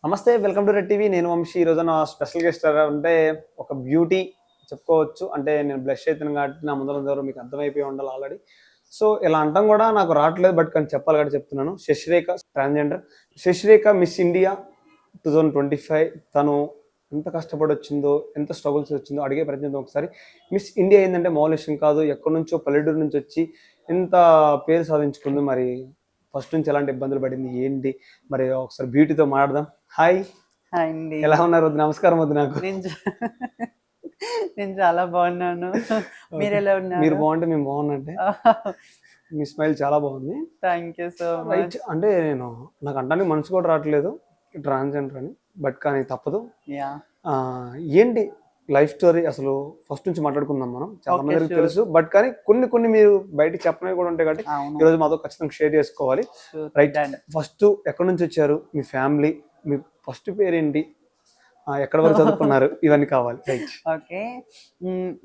నమస్తే, welcome to red TV. నేను వంశీ. ఈరోజు నా స్పెషల్ గెస్ట్ అంటే ఒక బ్యూటీ చెప్పుకోవచ్చు. అంటే నేను బ్లష్ అవుతాను కాబట్టి నా ముందర దగ్గర మీకు అర్థమైపోయి ఉండాలి ఆల్రెడీ. సో ఇలా అంటాం కూడా నాకు రావట్లేదు, బట్ కానీ చెప్పాలి కాబట్టి చెప్తున్నాను. Shashirekha transgender. Shashirekha miss India 2025. తను ఎంత కష్టపడి వచ్చిందో, ఎంత స్ట్రగుల్స్ వచ్చిందో అడిగే ప్రయత్నిద్దాం ఒకసారి. మిస్ ఇండియా ఏంటంటే మామూలు విషయం కాదు. ఎక్కడి నుంచో పల్లెటూరు నుంచి వచ్చి ఎంత పేరు సాధించుకుంది. మరి ఫస్ట్ నుంచి ఎలాంటి ఇబ్బందులు పడింది ఏంటి, మరి ఒకసారి బ్యూటీతో మాట్లాడదాం. హాయ్ హాయ్ అండి. ఎలా ఉన్నారు? వద్దు నమస్కారం వద్దు నాకు. నేను చాలా బాగున్నాను. మీరు ఎలా ఉన్నారు? మీరు బాగుంటే మేము బాగున్నట్టే. మీ స్మైల్ చాలా బాగుంది. Thank you so much. Right, అంటే నాకు అంటానికి మనసు కూడా రావట్లేదు ట్రాన్స్జెండర్ అని, బట్ కానీ తప్పదు. యా, ఏంటి లైఫ్ స్టోరీ అసలు ఫస్ట్ నుంచి మాట్లాడుకుందాం మనం. చాలా Okay, మందికి sure. తెలుసు, బట్ కానీ కొన్ని మీరు బయటికి చెప్పినవి కూడా ఉంటాయి కాబట్టి అవును. ఈరోజు మాతో ఖచ్చితంగా షేర్ చేసుకోవాలి. Sure, right, done. ఫస్ట్ ఎక్కడి నుంచి వచ్చారు, మీ ఫ్యామిలీ, మీ ఫస్ట్ పేరేంటి, ఎక్కడ వరకు చదువుకున్నారు, ఇవన్నీ కావాలి. రైట్. ఓకే,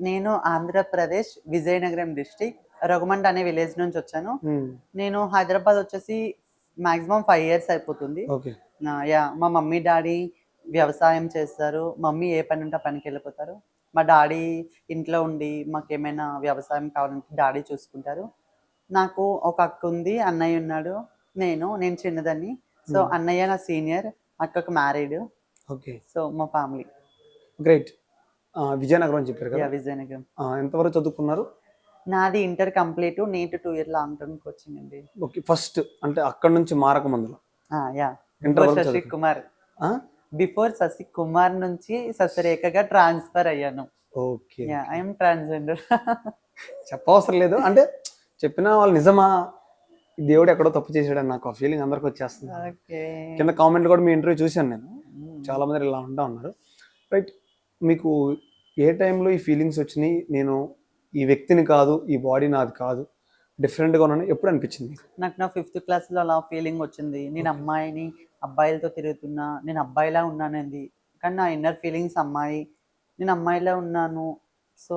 నేను ఆంధ్రప్రదేశ్ విజయనగరం డిస్ట్రిక్ట్ రఘుమండ్ అనే విలేజ్ నుంచి వచ్చాను. నేను హైదరాబాద్ వచ్చేసి మాక్సిమం 5 years అయిపోతుంది. ఓకే. యా, మా మమ్మీ డాడీ వ్యవసాయం చేస్తారు. మమ్మీ ఏ పని ఉంటే ఆ పనికి వెళ్ళిపోతారు. మా డాడీ ఇంట్లో ఉండి మాకేమైనా వ్యవసాయం కావాలంటే డాడీ చూసుకుంటారు. నాకు ఒక అక్క ఉంది, అన్నయ్య ఉన్నాడు. నేను చిన్నదాన్ని. సో అన్నయ్య నా సీనియర్, అక్కకు మ్యారీడ్. ఓకే. సో మా ఫ్యామిలీ. గ్రేట్. విజయనగరం అని చెప్పారు కదా, విజయనగరం. ఎంతవరకు చదువుకున్నారు? నాది inter complete, NEET 2 year long term coaching అండి. ఓకే. ఫస్ట్ అంటే అక్కడ నుంచి మారక ముందులో యా, ఇంటర్ వరకు శశి చదువుకున్నారు. కుమార్. ఆ? బిఫోర్ శశి కుమార్ నుంచి శశిరేఖగా ట్రాన్స్ఫర్ అయ్యాను. ఓకే. Yeah, I'm transgender. చెప్పవసరం లేదు, అంటే చెప్పిన వాళ్ళు నిజమా, దేవుడు ఎక్కడో తప్పు చేసాడని నాకు ఆ ఫీలింగ్ అందరికి వచ్చేస్తుంది. ఓకే. కింద కామెంట్ కూడా మీ ఇంటర్వ్యూ చూశాను నేను, చాలా మంది ఇలా ఉంటా ఉన్నారు. రైట్, మీకు ఏ టైంలో ఈ ఫీలింగ్స్ వచ్చినాయి, నేను ఈ వ్యక్తిని కాదు, ఈ బాడీ నాది కాదు, డిఫరెంట్గా ఉన్నాను ఎప్పుడు అనిపించింది? నాకు నా 5th క్లాస్లో అలా ఫీలింగ్ వచ్చింది. నేను అమ్మాయిని, అబ్బాయిలతో తిరుగుతున్నా, నేను అబ్బాయిలా ఉన్నానండి. కానీ నా ఇన్నర్ ఫీలింగ్స్ అమ్మాయి, నేను అమ్మాయిలా ఉన్నాను. సో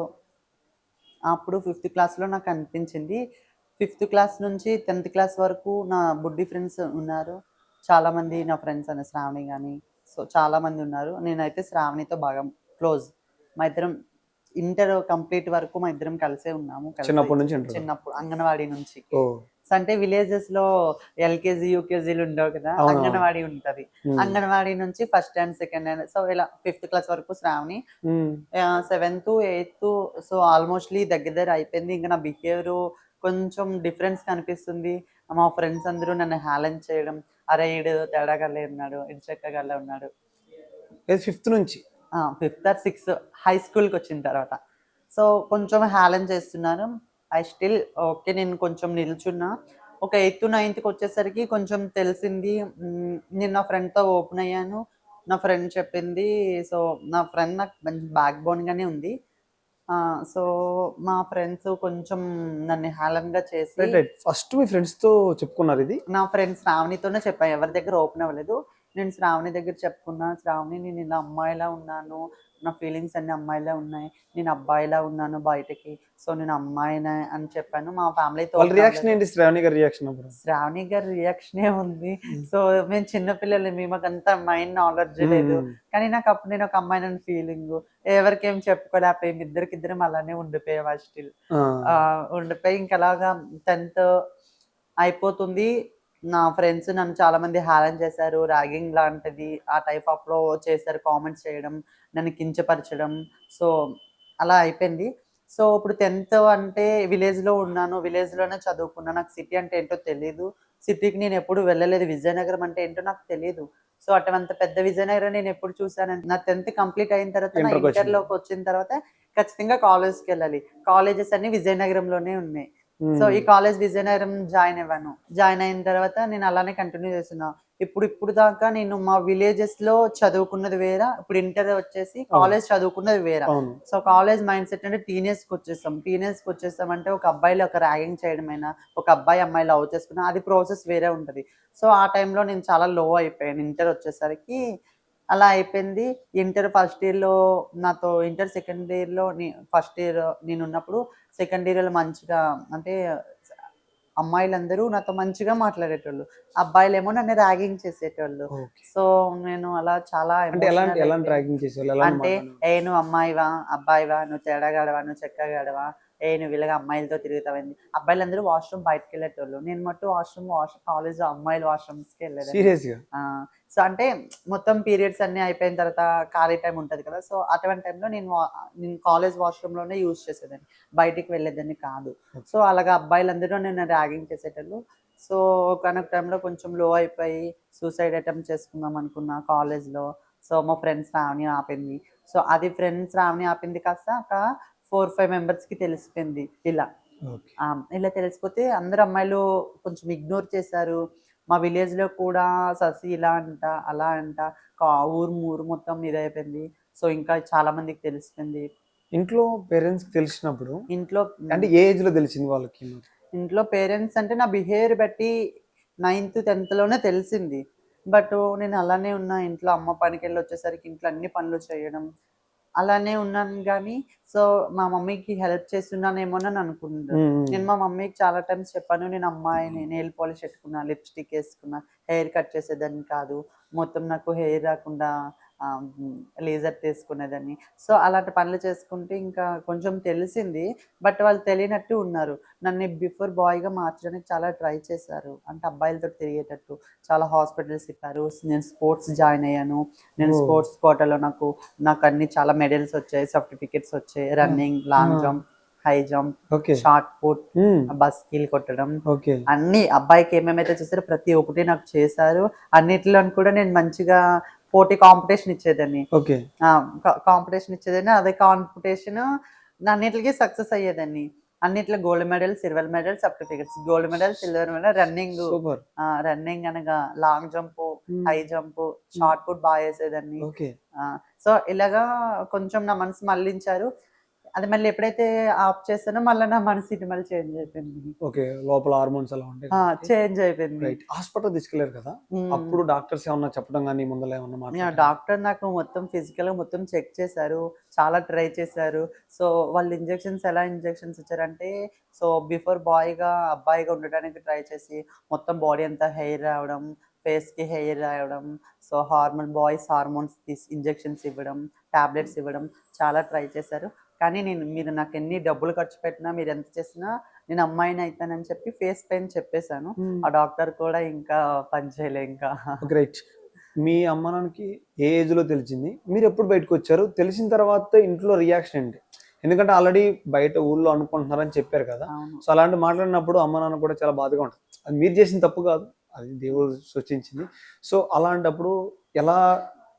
అప్పుడు 5th క్లాస్లో నాకు అనిపించింది. 5th క్లాస్ నుంచి 10th క్లాస్ వరకు నా బుడ్డి ఫ్రెండ్స్ ఉన్నారు. చాలామంది నా ఫ్రెండ్స్ అనే శ్రావణి కానీ, సో చాలామంది ఉన్నారు. నేనైతే శ్రావణితో బాగా క్లోజ్. మా ఇద్దరం ఇంటర్ కంప్లీట్ వరకు మా ఇద్దరం కలిసే ఉన్నాము. చిన్నప్పటి నుంచి చిన్నప్పుడు అంగన్వాడీ నుంచి. ఓ, అంటే విలేజెస్ లో ఎల్కేజీ యూకేజీలు ఉండవు కదా, అంగన్వాడీ ఉంటది. అంగన్వాడీ నుంచి first and second and so ఇలా 5th క్లాస్ వరకు Shravani, 7th 8th so almostly దగ్గర అయిపోయింది. ఇంకా నా బిహేవియర్ కొంచెం డిఫరెన్స్ కనిపిస్తుంది. మా ఫ్రెండ్స్ అందరూ నన్ను హేళన చేయడం, అరే ఈడు తేడాగల్లే ఉన్నాడు, ఇడు చెక్కగల్లే ఉన్నాడు. 5th నుంచి 5th or 6th హై స్కూల్కి వచ్చిన తర్వాత సో కొంచెం హేళన చేస్తున్నారు. ఐ స్టిల్ ఓకే, నేను కొంచెం నిల్చున్నా. ఒక 8th 9thకి వచ్చేసరికి కొంచెం తెలిసింది. నేను నా ఫ్రెండ్తో ఓపెన్ అయ్యాను. నా ఫ్రెండ్ చెప్పింది. సో నా ఫ్రెండ్ నాకు మంచి బ్యాక్ బోన్గానే ఉంది. సో మా ఫ్రెండ్స్ కొంచెం నన్ను హేళనగా చేసి, ఫస్ట్ మీ ఫ్రెండ్స్ తో చెప్పుకున్నారు ఇది? నా ఫ్రెండ్స్ శ్రావణితోనే చెప్పాను, ఎవరి దగ్గర ఓపెన్ అవ్వలేదు. నేను శ్రావణి దగ్గర చెప్పుకున్నా, శ్రావణి నేను ఇలా అమ్మాయిలా ఉన్నాను, నా ఫీలింగ్స్ అన్ని అమ్మాయిలా ఉన్నాయి, నేను అబ్బాయిలా ఉన్నాను బయటకి, సో నేను అమ్మాయినే అని చెప్పాను. మా ఫ్యామిలీతో రియాక్షన్ ఏంటి? శ్రావణి గారి రియాక్షన్? శ్రావణి గారి రియాక్షనే ఉంది. సో మేము చిన్నపిల్లలు, మాకు అంత మైండ్ నాలెడ్జ్ లేదు. కానీ నాకు అప్పుడు నేను ఒక అమ్మాయిని ఫీలింగ్, ఎవరికేం చెప్పుకోలేకపోయి ఇద్దరికిద్దరం అలానే ఉండిపోయాం. స్టిల్ ఉండిపోయి ఇంకా అలాగా 10th అయిపోతుంది. నా ఫ్రెండ్స్ నన్ను చాలా మంది హేళన చేశారు, ర్యాగింగ్ లాంటిది ఆ టైప్ ఆఫ్ లో చేశారు, కామెంట్స్ చేయడం, నన్ను కించపరచడం. సో అలా అయిపోయింది. సో ఇప్పుడు 10th అంటే విలేజ్లో ఉన్నాను, విలేజ్లోనే చదువుకున్నాను. నాకు సిటీ అంటే ఏంటో తెలియదు, సిటీకి నేను ఎప్పుడు వెళ్ళలేదు, విజయనగరం అంటే ఏంటో నాకు తెలియదు. సో అటువంటి పెద్ద విజయనగరం నేను ఎప్పుడు చూసానంటే నా 10th కంప్లీట్ అయిన తర్వాత, నా ఇంటర్లోకి వచ్చిన తర్వాత ఖచ్చితంగా కాలేజ్కి వెళ్ళాలి. కాలేజెస్ అన్ని విజయనగరంలోనే ఉన్నాయి. సో ఈ కాలేజ్ విజయనగరం జాయిన్ అయ్యాను. జాయిన్ అయిన తర్వాత నేను అలానే కంటిన్యూ చేస్తున్నా. ఇప్పుడు దాకా నేను మా విలేజెస్ లో చదువుకున్నది వేరా, ఇప్పుడు ఇంటర్ వచ్చేసి కాలేజ్ చదువుకున్నది వేరా. సో కాలేజ్ మైండ్ సెట్ అంటే టీనేజ్కి వచ్చేస్తాం అంటే ఒక అబ్బాయిలో ఒక ర్యాగింగ్ చేయడమైనా, ఒక అబ్బాయి అమ్మాయి లవ్ చేసుకున్నా, అది ప్రాసెస్ వేరే ఉంటుంది. సో ఆ టైంలో నేను చాలా లో అయిపోయాను. ఇంటర్ వచ్చేసరికి అలా అయిపోయింది. ఇంటర్ ఫస్ట్ ఇయర్లో నాతో, ఇంటర్ సెకండ్ ఇయర్లో ఫస్ట్ ఇయర్ నేను ఉన్నప్పుడు సెకండ్ ఇయర్లో మంచిగా అంటే అమ్మాయిలందరూ నాతో మంచిగా మాట్లాడేటోళ్ళు, అబ్బాయిలేమో నన్ను ర్యాగింగ్ చేసేటోళ్ళు. ఓకే. సో నేను అలా చాలా అంటే ఎలాంటి ఎమోషనల్ ఎలాంటి అయిపోయి, ర్యాగింగ్ చేసేవాళ్ళు? ఎలాంటి అంటే మాట్లాడేవాళ్ళు? ఏ నువ్వు అమ్మాయివా అబ్బాయివా, నువ్వు తేడాగాడవా నువ్వు చెక్కగాడవా, ఏ నువ్వు ఇలాగ అమ్మాయిలతో తిరుగుతావండి. అబ్బాయిలందరూ వాష్రూమ్ బయటకు వెళ్ళేటోళ్ళు, నేను మట్టు కాలేజ్లో అమ్మాయిల వాష్రూమ్స్కి వెళ్ళేదాన్ని. సీరియస్‌గా? ఆ! సో, అంటే మొత్తం పీరియడ్స్ అన్నీ అయిపోయిన తర్వాత ఖాళీ టైమ్ ఉంటది కదా! సో, అటువంటి టైంలో నేను కాలేజ్ వాష్‌రూమ్‌లోనే యూజ్ చేసేదాన్ని. బయటికి వెళ్ళేదాన్ని కాదు. ఓకే. సో, అలాగా అబ్బాయిలందరూ నన్ను ర్యాగింగ్ చేసేటోళ్ళు. సో, ఒకానొక టైంలో కొంచెం లో అయిపోయి సూసైడ్ అటెంప్ట్ చేసుకుందాం అనుకున్నా కాలేజ్‌లో. సో, మా ఫ్రెండ్స్ రావని ఆపింది. సో, అది ఫ్రెండ్స్ రావని ఆపింది కాస్త ఒక 4, 5 మెంబర్స్‌కి తెలిసిపోయింది ఇలా. ఓకే. ఇలా తెలిసిపోతే అందరు అమ్మాయిలు కొంచెం ఇగ్నోర్ చేశారు. మా విలేజ్‌లో కూడా "శశి ఇలా అంట, అలా అంట." ఊరు మొత్తం ఇదయిపోయింది. సో, ఇంకా చాలా మందికి తెలిసిపోయింది. ఇంట్లో పేరెంట్స్‌కి తెలిసినప్పుడు ఇంట్లో అంటే ఏ ఏజ్‌లో తెలిసింది వాళ్ళకి మరి? ఇంట్లో పేరెంట్స్ అంటే నా బిహేవియర్ బట్టి 9థ్, 10థ్‌లోనే తెలిసింది. బట్ నేను అలానే ఉన్నా. ఇంట్లో అమ్మ పనికెళ్ళొచ్చేసరికి ఇంట్లో అన్ని పనులు చేయడం, అలానే ఉన్నాను గానీ, సో, మా మమ్మీకి హెల్ప్ చేస్తున్నానేమోనని అనుకుంటారు. హ్మ్. హ్మ్. నేను మా మమ్మీకి చాలా టైమ్స్ చెప్పాను. నేను అమ్మాయిని, నెయిల్ పాలిష్ పెట్టుకున్నా, లిప్‌స్టిక్ ఏసుకున్నా, హెయిర్ కట్ చేసేదాన్ని కాదు. మొత్తం నాకు హెయిర్ రాకుండా లేజర్ తీసుకునేదాన్ని. సో, అలాంటి పనులు చేసుకుంటే ఇంకా కొంచెం తెలిసింది. బట్ వాళ్ళు తెలియనట్టు ఉన్నారు. నన్ను బిఫోర్ బాయ్‌గా మార్చడానికి చాలా ట్రై చేశారు. అంటే అబ్బాయిలతోటి తిరిగేటట్టు. చాలా హాస్పిటల్స్ తిప్పారు. నేను స్పోర్ట్స్ జాయిన్ అయ్యాను. నేను ఓహ్! స్పోర్ట్స్ కోటాలో నాకన్నీ చాలా మెడల్స్ వచ్చాయి, సర్టిఫికేట్స్ వచ్చాయి. ఆ! రన్నింగ్, లాంగ్ ఆ! Jump, high jump, okay. Shot put, హ్మ్. బస్కిల్ కొట్టడం, ఓకే. అన్నీ అబ్బాయికి ఏమేమైతే చేశారో ప్రతి ఒక్కటి నాకు చేశారు. అన్నిట్లోని కూడా నేను మంచిగా పోటీ కాంపిటీషన్ ఇచ్చేదాన్ని. ఓకే. ఆ! కాంపిటీషన్ ఇచ్చేదాన్ని. అదే కాంపిటీషన్ అన్నిట్లికి సక్సెస్ అయ్యేదాన్ని. అన్నిట్లో gold medal, silver medal, certificates. Gold medal, silver medal, running, super. Running అనగా long jump, hmm. High jump, hmm. Shot put ఏసేదాన్ని. ఓకే. సో, ఇలాగా కొంచెం నా మనసు మళ్ళించారు. అది మళ్ళీ ఎప్పుడైతే ఆఫ్ చేశానో మళ్ళా నా మనసు ఇటు మళ్ళీ చేంజ్ అయిపోయింది. ఓకే. లోపల హార్మోన్స్ అలా ఉంటాయి కాబట్టి చేంజ్ అయిపోయింది. రైట్. హాస్పిటల్ తీసుకెళ్లారు కదా! హ్మ్. అప్పుడు డాక్టర్స్ ఏమన్నా చెప్పడం గాని, ముందల ఏమన్నా మాట్లాడారా? డాక్టర్ నాకు మొత్తం ఫిజికల్‌గా మొత్తం చెక్ చేశారు. చాలా ట్రై చేశారు. సో, వాళ్ళు ఎలా ఇంజెక్షన్స్ ఇచ్చారంటే, సో, బిఫోర్ అబ్బాయిగా ఉండడానికి ట్రై చేసి, మొత్తం బాడీ అంతా హెయిర్ రావడం, ఫేస్‌కి హెయిర్ రావడం, సో, బాయ్స్ హార్మోన్స్ ఇంజెక్షన్స్ ఇవ్వడం, టాబ్లెట్స్ ఇవ్వడం చాలా ట్రై చేశారు. కానీ మీరు నాకెన్ని డబ్బులు ఖర్చు పెట్టినా, మీరెంత చేసినా నేను అమ్మాయిని అయితానని చెప్పి ఫేస్ పైన చెప్పేసాను. హ్మ్. ఆ డాక్టర్ కూడా ఇంకా పని చేయలే ఇంకా. ఓకే. రైట్. మీ అమ్మ, నాన్నకి ఏ ఏజ్‌లో తెలిసింది? మీరెప్పుడు బయటకొచ్చారు? తెలిసిన తర్వాత ఇంట్లో రియాక్షన్ ఏంటి? ఎందుకంటే ఆల్రెడీ బయట ఊర్లో అనుకుంటున్నారని చెప్పారు కదా! అవును. సో, అలాంటి మాట్లాడినప్పుడు అమ్మ, నాన్న కూడా చాలా బాధగా ఉంటది. అది మీరు చేసిన తప్పు కాదు. అది దేవుడు సృష్టించింది. సో, అలాంటప్పుడు ఎలా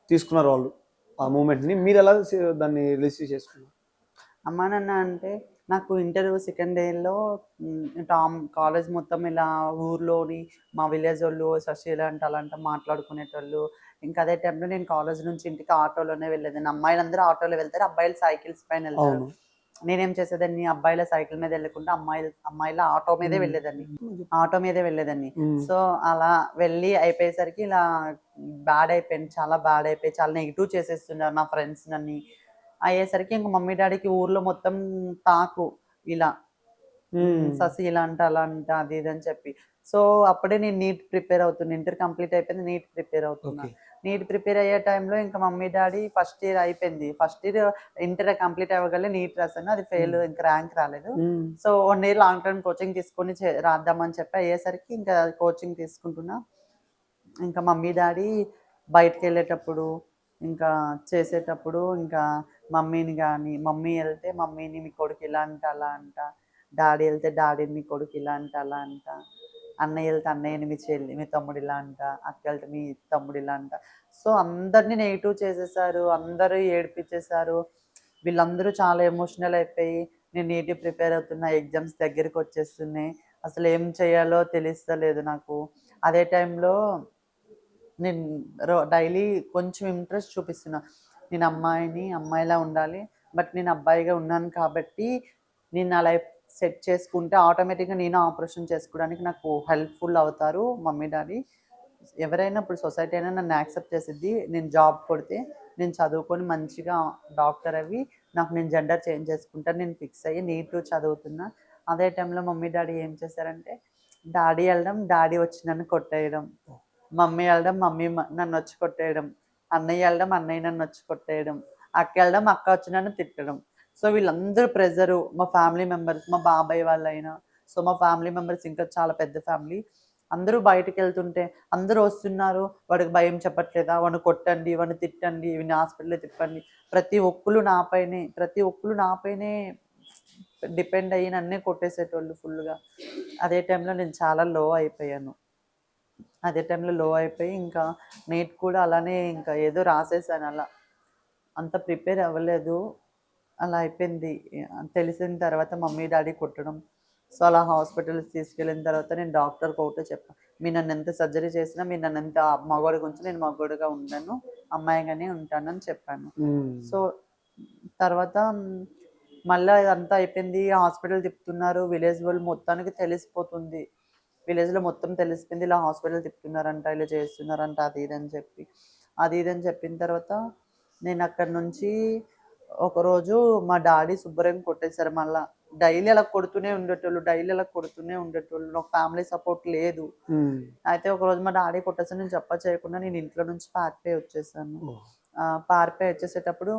తీసుకున్నారు వాళ్ళు ఆ మూమెంట్‌ని? మీరెలా దాన్ని రిసీవ్ చేసుకున్నారు? అమ్మా, నాన్న అంటే నాకు ఇంటర్ సెకండ్ ఇయర్‌లో కాలేజ్ మొత్తం ఇలా ఊర్లోని మా విలేజోళ్ళు శశి ఇలా అంట, అలా అంట మాట్లాడుకునేటోళ్ళు. ఇంకా అదే టైంలో నేను కాలేజ్ నుంచి ఇంటికి ఆటోలోనే వెళ్ళేదాన్ని. అమ్మాయిలందరూ ఆటోలో వెళ్తారు. అబ్బాయిలు సైకిల్స్ పైన వెళ్తారు. అవును. నేనేం చేసేదాన్ని, అబ్బాయిల సైకిల్ మీద వెళ్ళకుండా అమ్మాయిల ఆటో మీదే వెళ్ళేదాన్ని. హ్మ్. ఆటో మీదే వెళ్ళేదాన్ని. హ్మ్. సో, అలా వెళ్ళి అయిపోయేసరికి ఇలా బ్యాడ్ అయిపోయింది. చాలా బ్యాడ్ అయిపోయి చాలా నెగెటివ్ చేసేస్తున్నారు నా ఫ్రెండ్స్ నన్ని. అయ్యేసరికి ఇంక మమ్మీ, డ్యాడీకి ఊర్లో మొత్తం టాకు ఇలా. హ్మ్. శశి ఇలా అంట, అలా అంట, అది ఇది అని చెప్పి. సో, అప్పుడే నేను నీట్ ప్రిపేర్ అవుతున్నా. ఇంటర్ కంప్లీట్ అయిపోయింది. నీట్ ప్రిపేర్ అవుతున్నా. ఓకే. నీట్ ప్రిపేర్ అయ్యే టైంలో ఇంకా మమ్మీ, డ్యాడీ ఫస్ట్ ఇయర్ అయిపోయింది. ఫస్ట్ ఇయర్ ఇంటర్ కంప్లీట్ అవ్వగానే నీట్ రాసాను. అది ఫెయిల్, హ్మ్. ఇంక ర్యాంక్ రాలేదు. హ్మ్. So, 1 year long term coaching తీసుకొని రాద్దామని చెప్పి అయ్యేసరికి ఇంకా కోచింగ్ తీసుకుంటున్నా. ఇంకా మమ్మీ, డ్యాడీ బయటికెళ్ళేటప్పుడు, ఇంకా చేసేటప్పుడు ఇంకా మమ్మీ ఎళ్తే మమ్మీని మీ కొడుకు ఇలా అంట, అలా అంట. డ్యాడీ ఎళ్తే డ్యాడీని మీ కొడుకు ఇలా అంట, అలా అంట. అన్నయ్య ఎళ్తే అన్నయ్యని మీ తమ్ముడు ఇలా అంట. అక్క ఎళ్తే మీ తమ్ముడు ఇలా అంట. సో, అందరిని నెగెటివ్ చేసేసారు. అందరూ ఏడిపిచ్చేసారు. వీళ్ళందరూ చాలా ఎమోషనల్ అయిపోయి, నేను నీట్‌గా ప్రిపేర్ అవుతున్నా. ఎగ్జామ్స్ దగ్గరికొచ్చేస్తున్నాయి. అసలేం చేయాలో తెలుస్తలేదు నాకు. అదే టైంలో నేను డైలీ కొంచెం ఇంట్రెస్ట్ చూపిస్తున్నా. నేను అమ్మాయిలా ఉండాలి. బట్ నేను అబ్బాయిగా ఉన్నాను కాబట్టి, నేను నా లైఫ్ సెట్ చేసుకుంటే ఆటోమేటిక్‌గా నేను ఆపరేషన్ చేసుకోవడానికి నాకు హెల్ప్‌ఫుల్ అవుతారు మమ్మీ, డ్యాడీ. ఎవరైనా ఇప్పుడు సొసైటీ అయినా నన్ను యాక్సెప్ట్ చేసిద్ది. నేను జాబ్ కొడితే, నేను చదువుకొని మంచిగా డాక్టర్ అవ్వి, నేను జెండర్ చేంజ్ చేసుకుంటాను. నేను ఫిక్స్ అయ్యి నీట్ చదువుతున్నా. అదే టైంలో మమ్మీ, డ్యాడీ ఏం చేశారంటే, డాడీ వెళ్ళడం, డాడీ వచ్చి నన్ను కొట్టేయడం, మమ్మీ వెళ్ళడం, మమ్మీ నన్ను వచ్చి కొట్టేయడం, అన్నయ్య వెళ్ళడం, అన్నయ్య నన్ను వచ్చి కొట్టేయడం, అక్క వెళ్ళడం, అక్క వచ్చి నన్ను తిట్టడం. సో వీళ్ళందరూ ప్రెజరు, మా ఫ్యామిలీ మెంబర్స్, మా బాబాయ్ వాళ్ళైనా, సో మా ఫ్యామిలీ మెంబర్స్ ఇంకా చాలా పెద్ద ఫ్యామిలీ. అందరూ బయటకు వెళ్తుంటే అందరూ వస్తున్నారు, వాడికి భయం చెప్పట్లేదా, వాడిని కొట్టండి, వాడిని తిట్టండి, వీడిని హాస్పిటల్లో తిప్పండి. ప్రతి ఒక్కరు నాపైనే డిపెండ్ అయ్యి నన్నే కొట్టేసేటోళ్ళు ఫుల్గా. అదే టైంలో నేను చాలా లో అయిపోయాను. ఇంకా నీట్ కూడా అలానే ఇంకా ఏదో రాసేసాను అలా. అంత ప్రిపేర్ అవ్వలేదు, అలా అయిపోయింది. తెలిసిన తర్వాత మమ్మీ డాడీ కొట్టడం. సో అలా హాస్పిటల్కి తీసుకెళ్ళిన తర్వాత నేను డాక్టర్కి ఒకటే చెప్పాను, మీరు నన్ను ఎంత సర్జరీ చేసినా, మీరు నన్ను ఎంత మగవాడి గురించి నేను మగవాడిగా ఉండను, అమ్మాయిగానే ఉంటానని చెప్పాను. సో తర్వాత మళ్ళీ ఇదంతా అయిపోయింది, హాస్పిటల్ తిప్పుతున్నారు, విలేజ్ వాళ్ళు మొత్తానికి తెలిసిపోతుంది, విలేజ్లో మొత్తం తెలిసిపోయింది, ఇలా హాస్పిటల్ తిప్పుతున్నారంట, ఇలా చేస్తున్నారంట, అది ఇది అని చెప్పిన తర్వాత నేను అక్కడ నుంచి ఒకరోజు మా డాడీ శుభ్రంగా కొట్టేశారు. మళ్ళీ డైలీ అలా కొడుతూనే ఉండేటోళ్ళు, నాకు ఫ్యామిలీ సపోర్ట్ లేదు. అయితే ఒకరోజు మా డాడీ కొట్టేసాను, నేను చేయకుండా నేను ఇంట్లో నుంచి పారిపోయి వచ్చేసాను. పారిపోయి వచ్చేసేటప్పుడు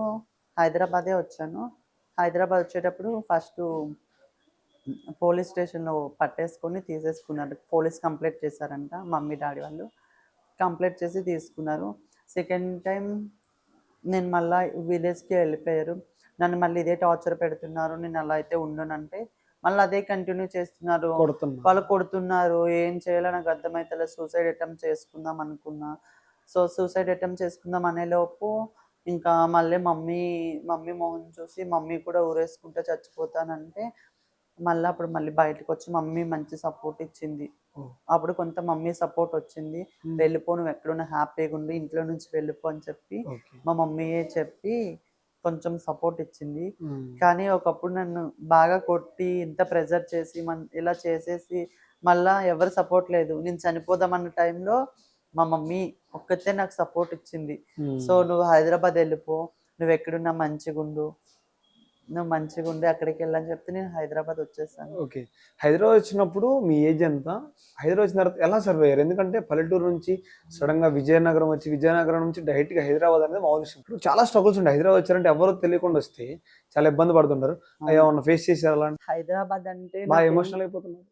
హైదరాబాదే వచ్చాను. హైదరాబాద్ వచ్చేటప్పుడు ఫస్ట్ పోలీస్ స్టేషన్లో పట్టేసుకొని తీసేసుకున్నారు, పోలీస్ కంప్లైంట్ చేశారంట మమ్మీ డాడీ వాళ్ళు, కంప్లైంట్ చేసి తీసుకున్నారు. సెకండ్ టైం నేను మళ్ళీ విలేజ్కి వెళ్ళిపోయారు, నన్ను మళ్ళీ ఇదే టార్చర్ పెడుతున్నారు, నేను అలా అయితే ఉండనంటే మళ్ళీ అదే కంటిన్యూ చేస్తున్నారు, వాళ్ళు కొడుతున్నారు. ఏం చేయాలో నాకు అర్థమవుతలేదు, సూసైడ్ అటెంప్ట్ చేసుకుందాం అనుకున్నా. సో సూసైడ్ అటెంప్ట్ చేసుకుందాం అనేలోపు ఇంకా మళ్ళీ మమ్మీ మొహం చూసి మమ్మీ కూడా ఊరేసుకుంటే చచ్చిపోతానంటే అప్పుడు మళ్ళీ బయటకు వచ్చి మమ్మీ మంచి సపోర్ట్ ఇచ్చింది. అప్పుడు కొంత మమ్మీ సపోర్ట్ వచ్చింది, వెళ్ళిపో, నువ్వు ఎక్కడున్నా హ్యాపీగా ఉండి ఇంట్లో నుంచి వెళ్ళిపో అని చెప్పి మా మమ్మీయే చెప్పి కొంచెం సపోర్ట్ ఇచ్చింది. కానీ ఒకప్పుడు నన్ను బాగా కొట్టి ఇంత ప్రెజర్ చేసి ఇలా చేసేసి మళ్ళా ఎవరు సపోర్ట్ లేదు, నేను చనిపోదామన్న టైంలో మా మమ్మీ ఒక్కతే నాకు సపోర్ట్ ఇచ్చింది. సో నువ్వు హైదరాబాద్ వెళ్ళిపో, నువ్వు ఎక్కడున్నా మంచిగా ఉండి అక్కడికి వెళ్ళని చెప్తే నేను హైదరాబాద్ వచ్చేసాను. ఓకే, హైదరాబాద్ వచ్చినప్పుడు మీ ఏజ్ ఎంత? హైదరాబాద్ వచ్చిన తర్వాత ఎలా సర్వే అయ్యారు? ఎందుకంటే పల్లెటూరు నుంచి సడన్ గా విజయనగరం వచ్చి, విజయనగరం నుంచి డైరెక్ట్ గా హైదరాబాద్ అనేది మామూలు విషయం. ఇప్పుడు చాలా స్ట్రగుల్స్ ఉంటాయి. హైదరాబాద్ వచ్చారంటే ఎవరు తెలియకుండా వస్తే చాలా ఇబ్బంది పడుతుంటారు. ఏమన్నా ఫేస్ చేశారు అలాంటి? హైదరాబాద్ అంటే బాగా ఎమోషనల్ అయిపోతున్నారు.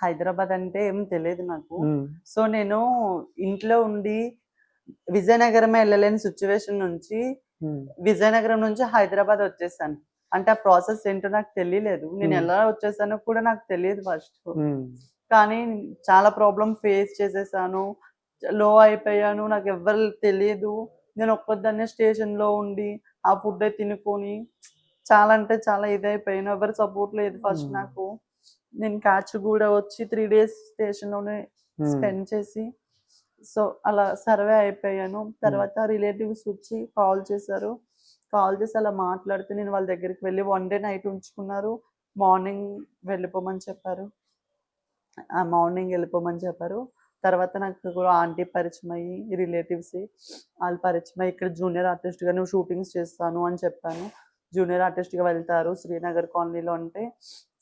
హైదరాబాద్ అంటే ఏం తెలియదు నాకు. సో నేను ఇంట్లో ఉండి విజయనగరమే వెళ్ళలేని సిచ్యువేషన్ నుంచి విజయనగరం నుంచి హైదరాబాద్ వచ్చేసాను. అంటే ఆ ప్రాసెస్ ఏంటో నాకు తెలియలేదు, నేను ఎలా వచ్చేసానో కూడా నాకు తెలియదు ఫస్ట్. కానీ చాలా ప్రాబ్లం ఫేస్ చేసేసాను, లో అయిపోయాను, నాకు ఎవ్వరు తెలియదు. నేను ఒక్కదాన్నే స్టేషన్లో ఉండి ఆ ఫుడ్ తినుకొని చాలా అంటే చాలా ఇదైపోయాను, ఎవరు సపోర్ట్ లేదు ఫస్ట్ నాకు. నేను కాచిగూడ వచ్చి 3 days స్టేషన్లోనే స్పెండ్ చేసి సో అలా సర్వే అయిపోయాను. తర్వాత రిలేటివ్స్ వచ్చి కాల్ చేసి అలా మాట్లాడితే నేను వాళ్ళ దగ్గరికి వెళ్ళి 1 day నైట్ ఉంచుకున్నారు. మార్నింగ్ వెళ్ళిపోమని చెప్పారు. తర్వాత నాకు కూడా ఆంటీ పరిచయం అయ్యి, రిలేటివ్స్ వాళ్ళు పరిచయం అయ్యి ఇక్కడ జూనియర్ ఆర్టిస్ట్గా నువ్వు షూటింగ్స్ చేస్తాను అని చెప్పాను. జూనియర్ ఆర్టిస్ట్గా వెళ్తారు శ్రీనగర్ కాలనీలో అంటే,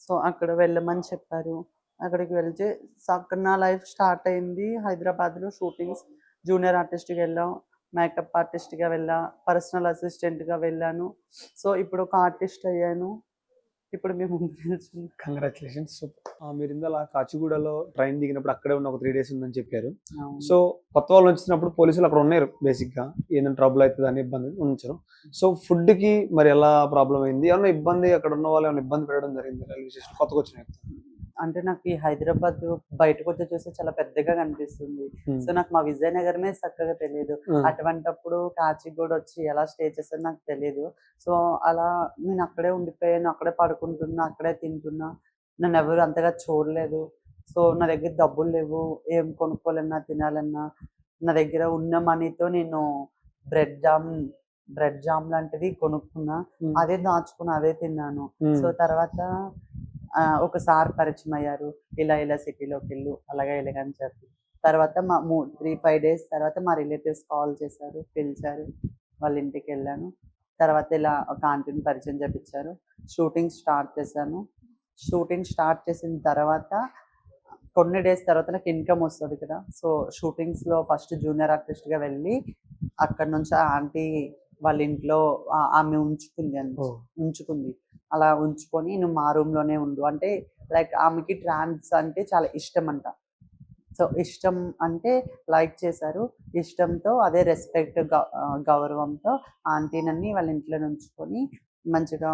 సో అక్కడ వెళ్ళమని చెప్పారు. అక్కడికి వెళ్తే అక్కడ నా లైఫ్ స్టార్ట్ అయింది. హైదరాబాద్లో షూటింగ్స్ జూనియర్ ఆర్టిస్ట్గా వెళ్ళాం, మేకప్ ఆర్టిస్ట్గా వెళ్ళా, పర్సనల్ అసిస్టెంట్గా వెళ్ళాను. సో ఇప్పుడు ఒక ఆర్టిస్ట్ అయ్యాను. ఇప్పుడు మేము కంగ్రాచులేషన్స్. మీరు ఇందులో కాచిగూడలో ట్రైన్ దిగినప్పుడు అక్కడే ఉన్న ఒక 3 days ఉందని చెప్పారు. సో కొత్త వాళ్ళు వచ్చినప్పుడు పోలీసులు అక్కడ ఉన్నారు, బేసిక్ గా ఏదైనా ట్రబుల్ అవుతుంది అని ఇబ్బంది ఉంచారు. సో ఫుడ్ కి మరి ఎలా ప్రాబ్లం అయింది? ఏమన్నా ఇబ్బంది, అక్కడ ఉన్న వాళ్ళు ఏమైనా ఇబ్బంది పెట్టడం జరిగింది రైల్వే స్టేషన్ కొత్తగా వచ్చిన? అంటే నాకు ఈ హైదరాబాద్ బయటకు వచ్చి చూస్తే చాలా పెద్దగా కనిపిస్తుంది. సో నాకు మా విజయనగరమే చక్కగా తెలియదు. అటువంటప్పుడు కాచిగూడ వచ్చి ఎలా స్టే చేస్తారో నాకు తెలియదు. సో అలా నేను అక్కడే ఉండిపోయాను, అక్కడే పడుకుంటున్నా, అక్కడే తింటున్నా, నన్ను ఎవరు అంతగా చూడలేదు. సో నా దగ్గర డబ్బులు లేవు, ఏం కొనుక్కోవాలన్నా తినాలన్నా. నా దగ్గర ఉన్న మనీతో నేను బ్రెడ్ జామ్ లాంటిది కొనుక్కున్నా, అదే దాచుకున్నా, అదే తిన్నాను. సో తర్వాత ఒకసారి పరిచయం అయ్యారు, ఇలా సిటీలోకి వెళ్ళు అలాగే ఇలాగని చెప్పి. తర్వాత మా 3-5 days తర్వాత మా రిలేటివ్స్ కాల్ చేశారు, పిలిచారు, వాళ్ళ ఇంటికి వెళ్ళాను. తర్వాత ఇలా ఒక ఆంటీని పరిచయం చేపించారు, షూటింగ్ స్టార్ట్ చేశాను. షూటింగ్ స్టార్ట్ చేసిన తర్వాత కొన్ని డేస్ తర్వాత నాకు ఇన్కమ్ వస్తుంది కదా. సో షూటింగ్స్లో ఫస్ట్ జూనియర్ ఆర్టిస్ట్గా వెళ్ళి అక్కడ నుంచి ఆ ఆంటీ వాళ్ళ ఇంట్లో ఆమె ఉంచుకుంది. అలా ఉంచుకొని నువ్వు మా రూమ్లోనే ఉండు అంటే లైక్ ఆమెకి ట్రాన్స్ అంటే చాలా ఇష్టం అంట. సో ఇష్టం అంటే లైక్ చేశారు. ఇష్టంతో అదే రెస్పెక్ట్ గౌరవంతో ఆంటీనని వాళ్ళ ఇంట్లో ఉంచుకొని మంచిగా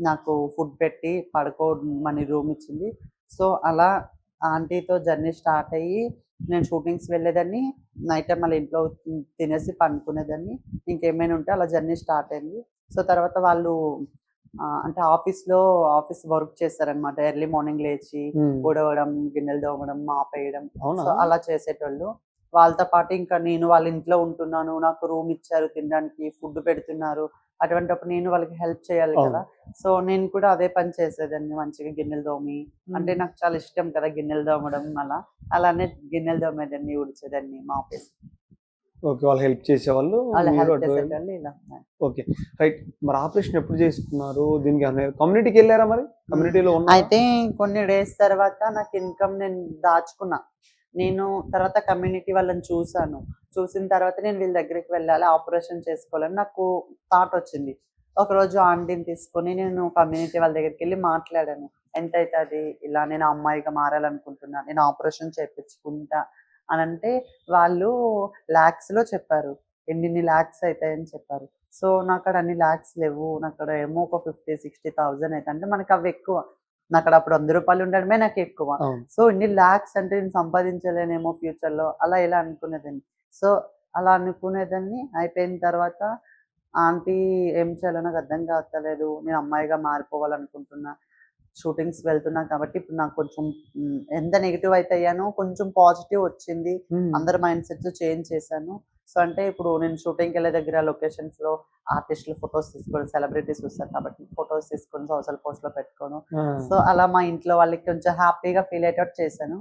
నాకు ఫుడ్ పెట్టి పడుకోమని రూమ్ ఇచ్చింది. సో అలా ఆంటీతో జర్నీ స్టార్ట్ అయ్యి నేను షూటింగ్స్ వెళ్ళేదాన్ని. నైట్ టైం వాళ్ళ ఇంట్లో తినేసి పండుకునేదాన్ని. ఇంకేమైనా ఉంటే అలా జర్నీ స్టార్ట్ అయింది. సో తర్వాత వాళ్ళు అంటే ఆఫీస్ వర్క్ చేస్తారనమాట. ఎర్లీ మార్నింగ్ లేచి ఊడవడం, గిన్నెలు తోమడం, మాపేయడం, సో అలా చేసేటోళ్ళు. వాళ్ళతో పాటు ఇంకా నేను వాళ్ళ ఇంట్లో ఉంటున్నాను, నాకు రూమ్ ఇచ్చారు, తినడానికి ఫుడ్ పెడుతున్నారు. అటువంటిప్పుడు నేను వాళ్ళకి హెల్ప్ చేయాలి కదా. సో నేను కూడా అదే పని చేసేదాన్ని, మంచిగా గిన్నెలు తోమి. అంటే నాకు చాలా ఇష్టం కదా గిన్నెలు తోమడం. అలానే గిన్నెలు తోమేదాన్ని, ఉడిచేదాన్ని, మాపేసి. ఓకే, వాళ్ళు హెల్ప్ చేసేవాళ్ళు. ఇలా ఓకే, రైట్. మరి ఆపరేషన్ ఎప్పుడు చేసుకున్నారు? దీనికి కమ్యూనిటీకి వెళ్ళారా? మరి కమ్యూనిటీలో అయితే కొన్ని డేస్ తర్వాత నాకు ఇన్కమ్ నేను దాచుకున్నా. నేను తర్వాత కమ్యూనిటీ వాళ్ళని చూసిన తర్వాత నేను వీళ్ళ దగ్గరికి వెళ్ళాలి, ఆపరేషన్ చేసుకోవాలని నాకు థాట్ వచ్చింది. ఒకరోజు ఆంటీని తీసుకొని నేను కమ్యూనిటీ వాళ్ళ దగ్గరికి వెళ్ళి మాట్లాడాను. ఎంత అవుతుంది, ఇలా నేను అమ్మాయిగా మారాలనుకుంటున్నా, నేను ఆపరేషన్ చేయించుకుంటా అని అంటే వాళ్ళు ల్యాక్స్లో చెప్పారు. ఎన్ని ల్యాక్స్ అవుతాయని చెప్పారు. సో నాకు అక్కడ అన్ని ల్యాక్స్ లేవు, నాకు అక్కడ ఏమో ఒక 50,000-60,000 అయితే అంటే మనకు అవి ఎక్కువ. నాకు అక్కడ అప్పుడు 100 రూపాయలు ఉండడమే నాకు ఎక్కువ. సో ఇన్ని ల్యాక్స్ అంటే నేను సంపాదించలేనేమో ఫ్యూచర్లో, అలా ఇలా అనుకునేదాన్ని. సో అలా అనుకునేదాన్ని. అయిపోయిన తర్వాత ఆంటీ ఏం చేయాలో నాకు అర్థం కావట్లేదు, నేను అమ్మాయిగా మారిపోవాలనుకుంటున్నా, షూటింగ్స్ వెళ్తున్నా కాబట్టి ఇప్పుడు నాకు కొంచెం ఎంత నెగిటివ్ అయితే అయ్యానో కొంచెం పాజిటివ్ వచ్చింది. అందరి మైండ్ సెట్స్ చేంజ్ చేశాను. సో అంటే ఇప్పుడు నేను షూటింగ్కి వెళ్ళే దగ్గర లొకేషన్స్లో ఆర్టిస్టులు ఫొటోస్ తీసుకొని, సెలబ్రిటీస్ వస్తారు కాబట్టి ఫొటోస్ తీసుకొని సోషల్ పోస్ట్లో పెట్టుకోను. సో అలా మా ఇంట్లో వాళ్ళకి కొంచెం హ్యాపీగా ఫీల్ అయ్యేటట్టు చేశాను.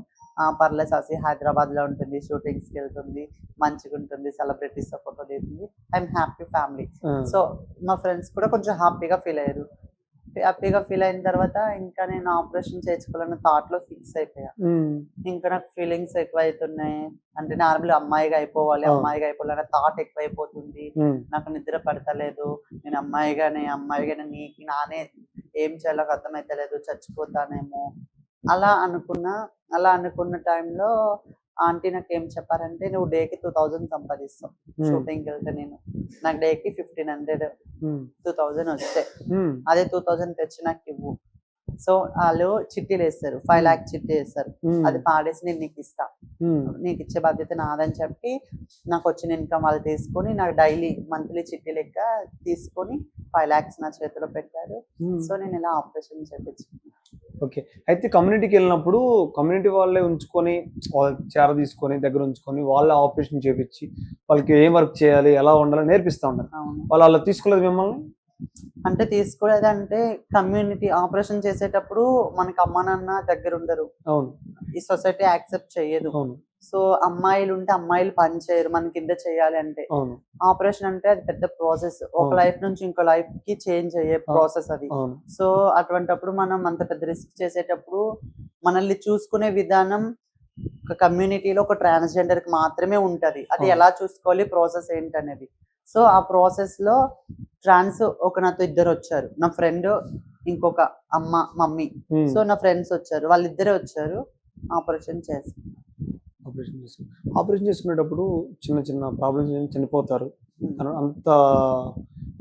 పర్లేదు సాసి హైదరాబాద్లో ఉంటుంది, షూటింగ్స్కి వెళ్తుంది, మంచిగా ఉంటుంది, సెలబ్రిటీస్తో ఫోటో దిగుతుంది, ఐఎమ్ హ్యాపీ ఫ్యామిలీ. సో మా ఫ్రెండ్స్ కూడా కొంచెం హ్యాపీగా ఫీల్ అయ్యారు. హ్యాపీగా ఫీల్ అయిన తర్వాత ఇంకా నేను ఆపరేషన్ చేయించుకోవాలన్న థాట్లో ఫిక్స్ అయిపోయా. ఇంకా నాకు ఫీలింగ్స్ ఎక్కువ అవుతున్నాయి. అంటే నార్మల్ అమ్మాయిగా అయిపోవాలి అన్న థాట్ ఎక్కువైపోతుంది. నాకు నిద్ర పడతలేదు, నేను అమ్మాయిగానే నీకు నానే ఏం చేయాలో అర్థమైతలేదు, చచ్చిపోతానేమో అలా అనుకున్న టైంలో ఆంటీ నాకు ఏం చెప్పారంటే, నువ్వు డేకి 2000 సంపాదిస్తావు షూటింగ్కి వెళ్తే. నాకు డేకి 1500 2000 వస్తే అదే 2000 తెచ్చి నాకు ఇవ్వు. సో వాళ్ళు చిట్టీలు వేస్తారు, 5 lakhs చిట్టి వేస్తారు. అది పాడేసి నేను నీకు ఇస్తా, నీకు ఇచ్చే బాధ్యత నాదని చెప్పి నాకు వచ్చిన ఇన్కమ్ వాళ్ళు తీసుకొని నాకు డైలీ మంత్లీ చిట్టి లెక్క తీసుకొని 5 lakhs నా చేతిలో పెట్టారు. సో నేను ఇలా ఆపరేషన్ చేయించుకున్నాను. ఓకే, అయితే కమ్యూనిటీకి వెళ్ళినప్పుడు కమ్యూనిటీ వాళ్ళే ఉంచుకొని, చేర తీసుకొని దగ్గర ఉంచుకొని వాళ్ళే ఆపరేషన్ చేయించి వాళ్ళకి ఏం వర్క్ చేయాలి, ఎలా ఉండాలి నేర్పిస్తూ ఉంటారు. వాళ్ళు అలా తీసుకోలేదు మిమ్మల్ని? అంటే తీసుకోలేదంటే కమ్యూనిటీ ఆపరేషన్ చేసేటప్పుడు మనకి అమ్మ నాన్న దగ్గర ఉండరు. అవును, ఈ సొసైటీ యాక్సెప్ట్ చేయదు. సో అమ్మాయిలు ఉంటే అమ్మాయిలు పని చేయరు మన కింద చేయాలి అంటే. ఆపరేషన్ అంటే అది పెద్ద ప్రాసెస్, ఒక లైఫ్ నుంచి ఇంకో లైఫ్ కి చేంజ్ అయ్యే ప్రాసెస్ అది. సో అటువంటిప్పుడు మనం అంత పెద్ద రిస్క్ చేసేటప్పుడు మనల్ని చూసుకునే విధానం ఒక కమ్యూనిటీలో ఒక ట్రాన్స్జెండర్ కి మాత్రమే ఉంటది. అది ఎలా చూసుకోవాలి, ప్రాసెస్ ఏంటనేది. సో ఆ ప్రాసెస్ లో నాతో ఇద్దరు వచ్చారు, నా ఫ్రెండ్ ఇంకొక మమ్మీ. సో నా ఫ్రెండ్స్ వచ్చారు, వాళ్ళిద్దరే వచ్చారు. ఆపరేషన్ చేసుకునేటప్పుడు చిన్న ప్రాబ్లమ్స్ చనిపోతారు, అంత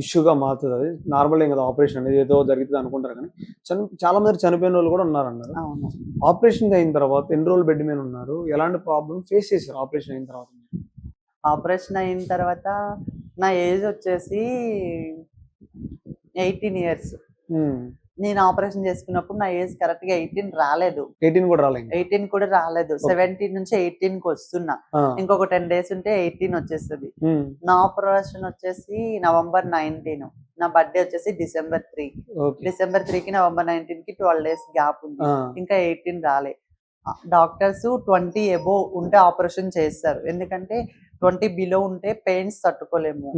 ఇష్యూగా మారుతుంది. అది నార్మల్ కదా, ఆపరేషన్ అనేది ఏదో జరుగుతుంది అనుకుంటారు, కానీ చాలా మంది చనిపోయిన వాళ్ళు కూడా ఉన్నారన్నారు. ఆపరేషన్ అయిన తర్వాత ఎన్ని రోజులు బెడ్ మీద ఉన్నారు, ఎలాంటి ప్రాబ్లమ్ ఫేస్ చేశారు ఆపరేషన్ అయిన తర్వాత? ఆపరేషన్ అయిన తర్వాత నా ఏజ్ వచ్చేసి 18 years. నేను ఆపరేషన్ చేసుకున్నప్పుడు నా ఏజ్ కరెక్ట్ గా 18 రాలేదు. 18 కూడా రాలేదు. 17 నుంచి 18 కి వస్తున్నా. ఇంకొక 10 days ఉంటే 18 వచ్చేస్తుంది. నా ఆపరేషన్ వచ్చేసి November 19, నా బర్త్డే వచ్చేసి December 3. December 3కి November 19 కి 12 days గ్యాప్ ఉంది. ఇంకా 18 రాలే. డాక్టర్స్ 20 above ఉంటే ఆపరేషన్ చేస్తారు, ఎందుకంటే 20 below ఉంటే పెయిన్స్ తట్టుకోలేము,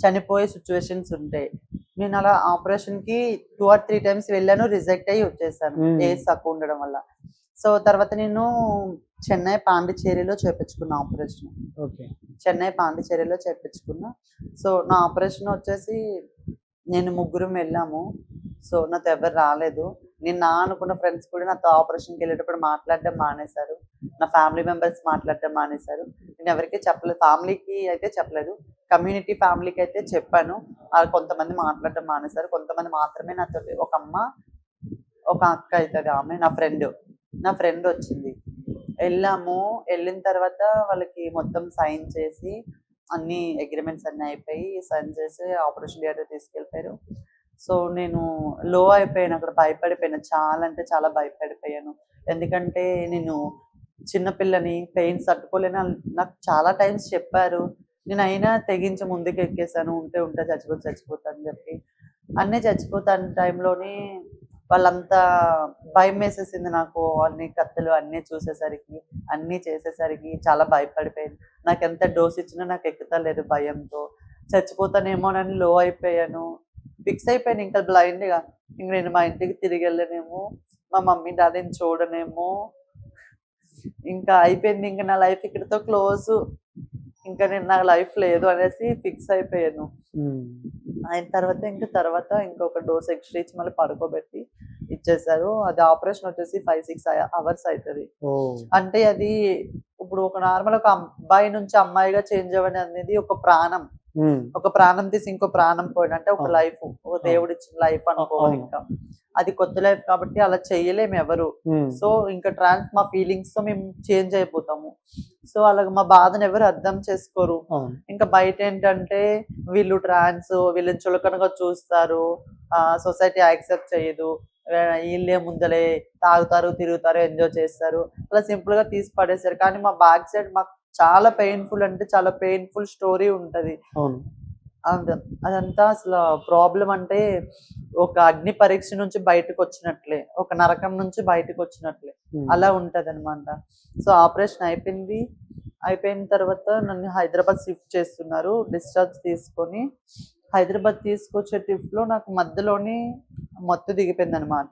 చనిపోయే సిచ్యువేషన్స్ ఉంటాయి. నేను అలా ఆపరేషన్‌కి 2 ఆర్ 3 టైమ్స్ వెళ్ళాను. రిజెక్ట్ అయ్యి వచ్చేసాను. హ్మ్. ఏజ్ తక్కువ ఉండడం వల్ల. సో, తర్వాత నేను చెన్నై, పాండిచ్చేరిలో చేపించుకున్న ఆపరేషన్. ఓకే. చెన్నై, పాండిచ్చేరిలో చేపించుకున్నా. సో, నా ఆపరేషన్ వచ్చేసి నేను ముగ్గురం వెళ్ళాము. సో, నాతో ఎవరు రాలేదు. నేను అనుకున్న ఫ్రెండ్స్ కూడా నాతో ఆపరేషన్‌కెళ్ళేటప్పుడు మాట్లాడడం మానేశారు. నా ఫ్యామిలీ మెంబర్స్ మాట్లాడడం మానేశారు. నేను ఎవరికీ చెప్పలేదు. ఫ్యామిలీకి అయితే చెప్పలేదు. కమ్యూనిటీ ఫ్యామిలీకి అయితే చెప్పాను. కొంతమంది మాట్లాడడం మానేశారు. కొంతమంది మాత్రమే నాతోటి ఒక అమ్మ, ఒక అక్క అయితది ఆమె నా ఫ్రెండ్. నా ఫ్రెండ్ వచ్చింది. ఎళ్ళాము. ఎళ్ళిన తర్వాత వాళ్ళకి మొత్తం సైన్ చేసి అన్నీ అగ్రీమెంట్స్ అన్నీ అయిపోయి సైన్ చేసి ఆపరేషన్ థియేటర్ తీసుకెళ్ళిపోయారు. సో, నేను లో అయిపోయాను. అక్కడ భయపడిపోయాను. చాలా అంటే చాలా భయపడిపోయాను. ఎందుకంటే నేను చిన్న పిల్లని, పెయిన్స్ తట్టుకోలేను నాకు చాలా టైమ్స్ చెప్పారు. నేనైనా తెగించి ముందుకెక్కేసాను. ఉంటే ఉంటా, చచ్చిపోతే చచ్చిపోతా అని చెప్పి. అన్నీ చచ్చిపోతాను టైంలోనే వాళ్ళంతా భయమేసేసింది నాకు. అన్ని కత్తులు అన్నీ చూసేసరికి, అన్నీ చేసేసరికి చాలా భయపడిపోయాను. నాకెంత డోస్ ఇచ్చినా నాకు ఎక్కుతలేదు భయంతో. చచ్చిపోతానేమోనని లో అయిపోయాను. ఫిక్స్ అయిపోయాను ఇంకా బ్లైండ్‌గా. ఇంక నేను మా ఇంటికి తిరిగెళ్ళనేమో, మా మమ్మీ డాడీని చూడనేమో, ఇంకా అయిపోయింది. ఇంక నా లైఫ్ ఇక్కడితో క్లోజు. ఇంకా నా లైఫ్ లేదు అనేసి ఫిక్స్ అయిపోయాను. హ్మ్. అయిన తర్వాత ఇంకొక డోస్ ఎక్స్‌ట్రా ఇచ్చి మళ్ళీ పడుకోబెట్టి ఇచ్చేసారు. అది ఆపరేషన్ వచ్చేసి 5, 6 అవర్స్ అయితది. ఓహ్! అంటే అది ఇప్పుడు ఒక నార్మల్ ఒక అబ్బాయి నుంచి అమ్మాయిగా చేంజ్ అవ్వడం అనేది ఒక ప్రాణం. హ్మ్. ఒక ప్రాణం తీసి ఇంకో ప్రాణం పోయడం అంటే ఒక అవును. లైఫ్. ఒక దేవుడిచ్చిన లైఫ్ అనుకోవాలి అవును. ఇంకా. అది కొత్త లైఫ్ కాబట్టి అలా చేయలేము ఎవరు. హ్మ్. సో, ఇంకా మా ఫీలింగ్స్‌తో మేము చేంజ్ అయిపోతాము. సో, అలాగ మా బాధను ఎవరు అర్థం చేసుకోరు. అవును. ఇంకా బయటేంటంటే వీళ్ళు ట్రాన్స్, వీళ్ళని చులకనగా చూస్తారు. సొసైటీ యాక్సెప్ట్ చేయదు. ఈళ్ళే ముందలే తాగుతారు, తిరుగుతారు, ఎంజాయ్ చేస్తారు. అలా సింపుల్‌గా తీసి పడేశారు. కానీ మా బ్యాక్ సైడ్ మాకు చాలా పెయిన్‌ఫుల్ అంటే చాలా పెయిన్‌ఫుల్ స్టోరీ ఉంటది. అవును. అద అదంతా అసల ప్రాబ్లమ్ అంటే ఒక అగ్ని పరీక్ష నుంచి బయటకొచ్చినట్లే. ఒక నరకం నుంచి బయటకొచ్చినట్లే. హ్మ్. అలా ఉంటదనమాట. సో, ఆపరేషన్ అయిపోయింది. అయిపోయిన తర్వాత నన్ను హైదరాబాద్ షిఫ్ట్ చేస్తున్నారు. డిశ్చార్జ్ తీసుకొని హైదరాబాద్ తీసుకొచ్చే ట్రిప్‌లో నాకు మధ్యలోనే మత్తు దిగిపోయిందనమాట.